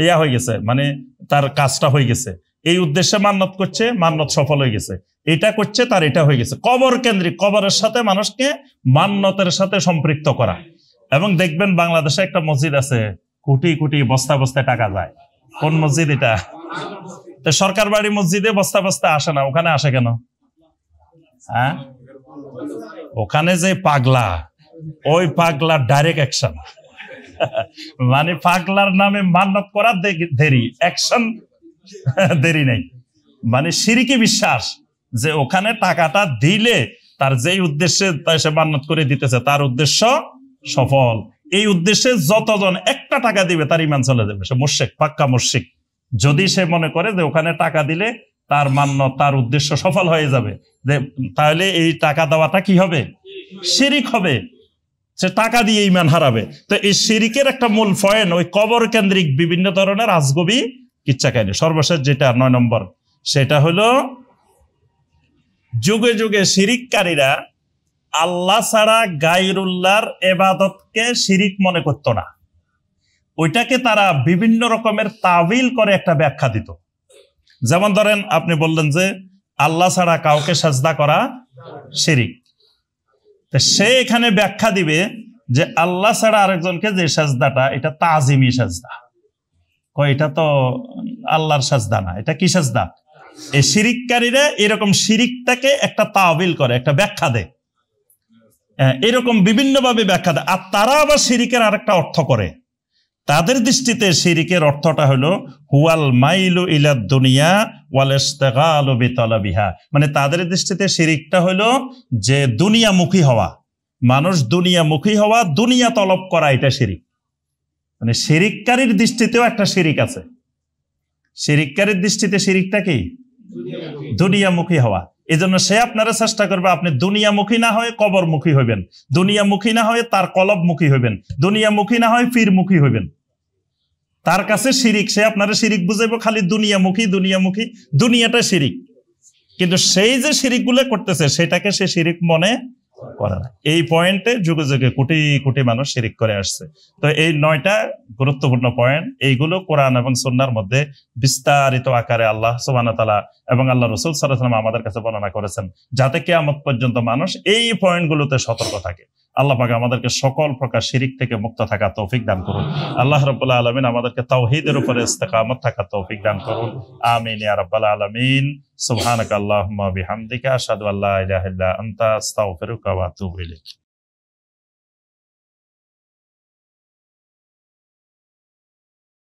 ইয়া হয়ে গেছে, মানে তার কাজটা হয়ে গেছে, এই উদ্দেশ্যে মান্নত করছে, মান্নত সফল হয়ে গেছে, এটা করছে, তার এটা হয়ে গেছে। কবর কেন্দ্রিক, কবরের সাথে মানুষকে মান্নতের সাথে সম্পৃক্ত করা। এবং দেখবেন বাংলাদেশে একটা মসজিদ আছে, কোটি কোটি বস্তা বস্তায় টাকা যায়। কোন মসজিদ এটা? সরকার বাড়ি মসজিদে বস্তা বস্তা আসে না, ওখানে আসে কেন? হ্যাঁ, ওখানে যে পাগলা, ওই পাগলার ডাইরেক্ট অ্যাকশন, মানে পাগলার নামে মান্নত করা দেরি, অ্যাকশন দেরি নেই। মানে শিরকি বিশ্বাস যে ওখানে টাকাটা দিলে তার যেই উদ্দেশ্যে সে মান্নত করে দিতেছে তার উদ্দেশ্য সফল। এই উদ্দেশ্যে যতজন একটা টাকা দিবে তার ইমান চলে যাবে, সে মুশরিক, পাক্কা মুশরিক। যদি সে মনে করে যে ওখানে টাকা দিলে তার মান্নত, তার উদ্দেশ্য সফল হয়ে যাবে, তাহলে এই টাকা দেওয়াটা কি হবে? শিরিক হবে, সে টাকা দিয়ে ইমান হারাবে। তো এই শিরিকের একটা মূল পয়েন্ট ওই কবর কেন্দ্রিক বিভিন্ন ধরনের আজগবি কিচ্ছা কাহিনী। সর্বশেষ যেটা 9 নম্বর, সেটা হলো যুগে যুগে শিরিককারীরা আল্লাহ ছাড়া গায়রুল্লাহর ইবাদতকে শিরিক মনে করতো না, ওইটাকে তারা বিভিন্ন রকমের তাবিল করে একটা ব্যাখ্যা দিত। যেমন ধরেন আপনি বললেন যে আল্লাহ ছাড়া কাউকে সাজদা করা শিরিক, তো সে এখানে ব্যাখ্যা দিবে যে আল্লাহ ছাড়া আরেকজনকে যে সাজদাটা, এটা তাজিমি সাজদা। এটা তো আল্লাহর সাজদা না, এটা কি সাজদা? এই শিরিককারীরা এরকম শিরিকটাকে একটা তাবিল করে, একটা ব্যাখ্যা দেয়, এরকম বিভিন্ন ভাবে ব্যাখ্যা দেয়। আর তারা আবার শিরিকের আরেকটা অর্থ করে। তাদের দৃষ্টিতে শিরিকের অর্থটা হলো হুয়াল মাইলু ইলা দুনিয়া ওয়াল ইস্তিগালু বিতালাবিহা, মানে তাদের দৃষ্টিতে শিরিকটা হলো যে দুনিয়ামুখী হওয়া, মানুষ দুনিয়ামুখী হওয়া, দুনিয়া তলব করা, এটা শিরিক। মানে শিরিককারীর দৃষ্টিতেও একটা শিরিক আছে। শিরিককারীর দৃষ্টিতে শিরিকটা কি? দুনিয়ামুখী হওয়া। এই জন্য সে আপনারা চেষ্টা করবে আপনি দুনিয়ামুখী না হয়ে কবরমুখী হইবেন, দুনিয়ামুখী না হয়ে তার কলবমুখী হইবেন, দুনিয়ামুখী না হয় পীরমুখী হইবেন। তার কাছে শিরিক, সে আপনারা শিরিক বুঝাইব খালি দুনিয়ামুখী দুনিয়ামুখী, দুনিয়াটা শিরিক। কিন্তু সেই যে শিরিকগুলো করতেছে সেটাকে সে শিরিক মনে করে না। এই পয়েন্টে যুগে যুগে কোটি কোটি মানুষ শিরিক করে আসছে। তো এই 9টা গুরুত্বপূর্ণ পয়েন্ট, এইগুলো কোরআন এবং সুন্নাহর মধ্যে বিস্তারিত আকারে আল্লাহ সুবহানাহু ওয়া তাআলা এবং আল্লাহ রাসূল সাল্লাল্লাহু আলাইহি ওয়াসাল্লাম আমাদের কাছে বর্ণনা করেছেন, যাতে কিয়ামত পর্যন্ত মানুষ এই পয়েন্টগুলোতে সতর্ক থাকে। আল্লাহ পাক আমাদেরকে সকল প্রকার শিরিক থেকে মুক্ত থাকা তৌফিক দান করুন। আল্লাহ রাব্বুল আলামিন আমাদেরকে তাওহীদের উপরে ইস্তেকামত থাকা তৌফিক দান করুন। আমিন ইয়া রাব্বাল আলামিন। সুবহানাকা আল্লাহুম্মা বিহামদিকা আশহাদু আল্লা ইলাহা ইল্লা আনতা আস্তাগফিরুকা ওয়া আতুবু ইলাইক।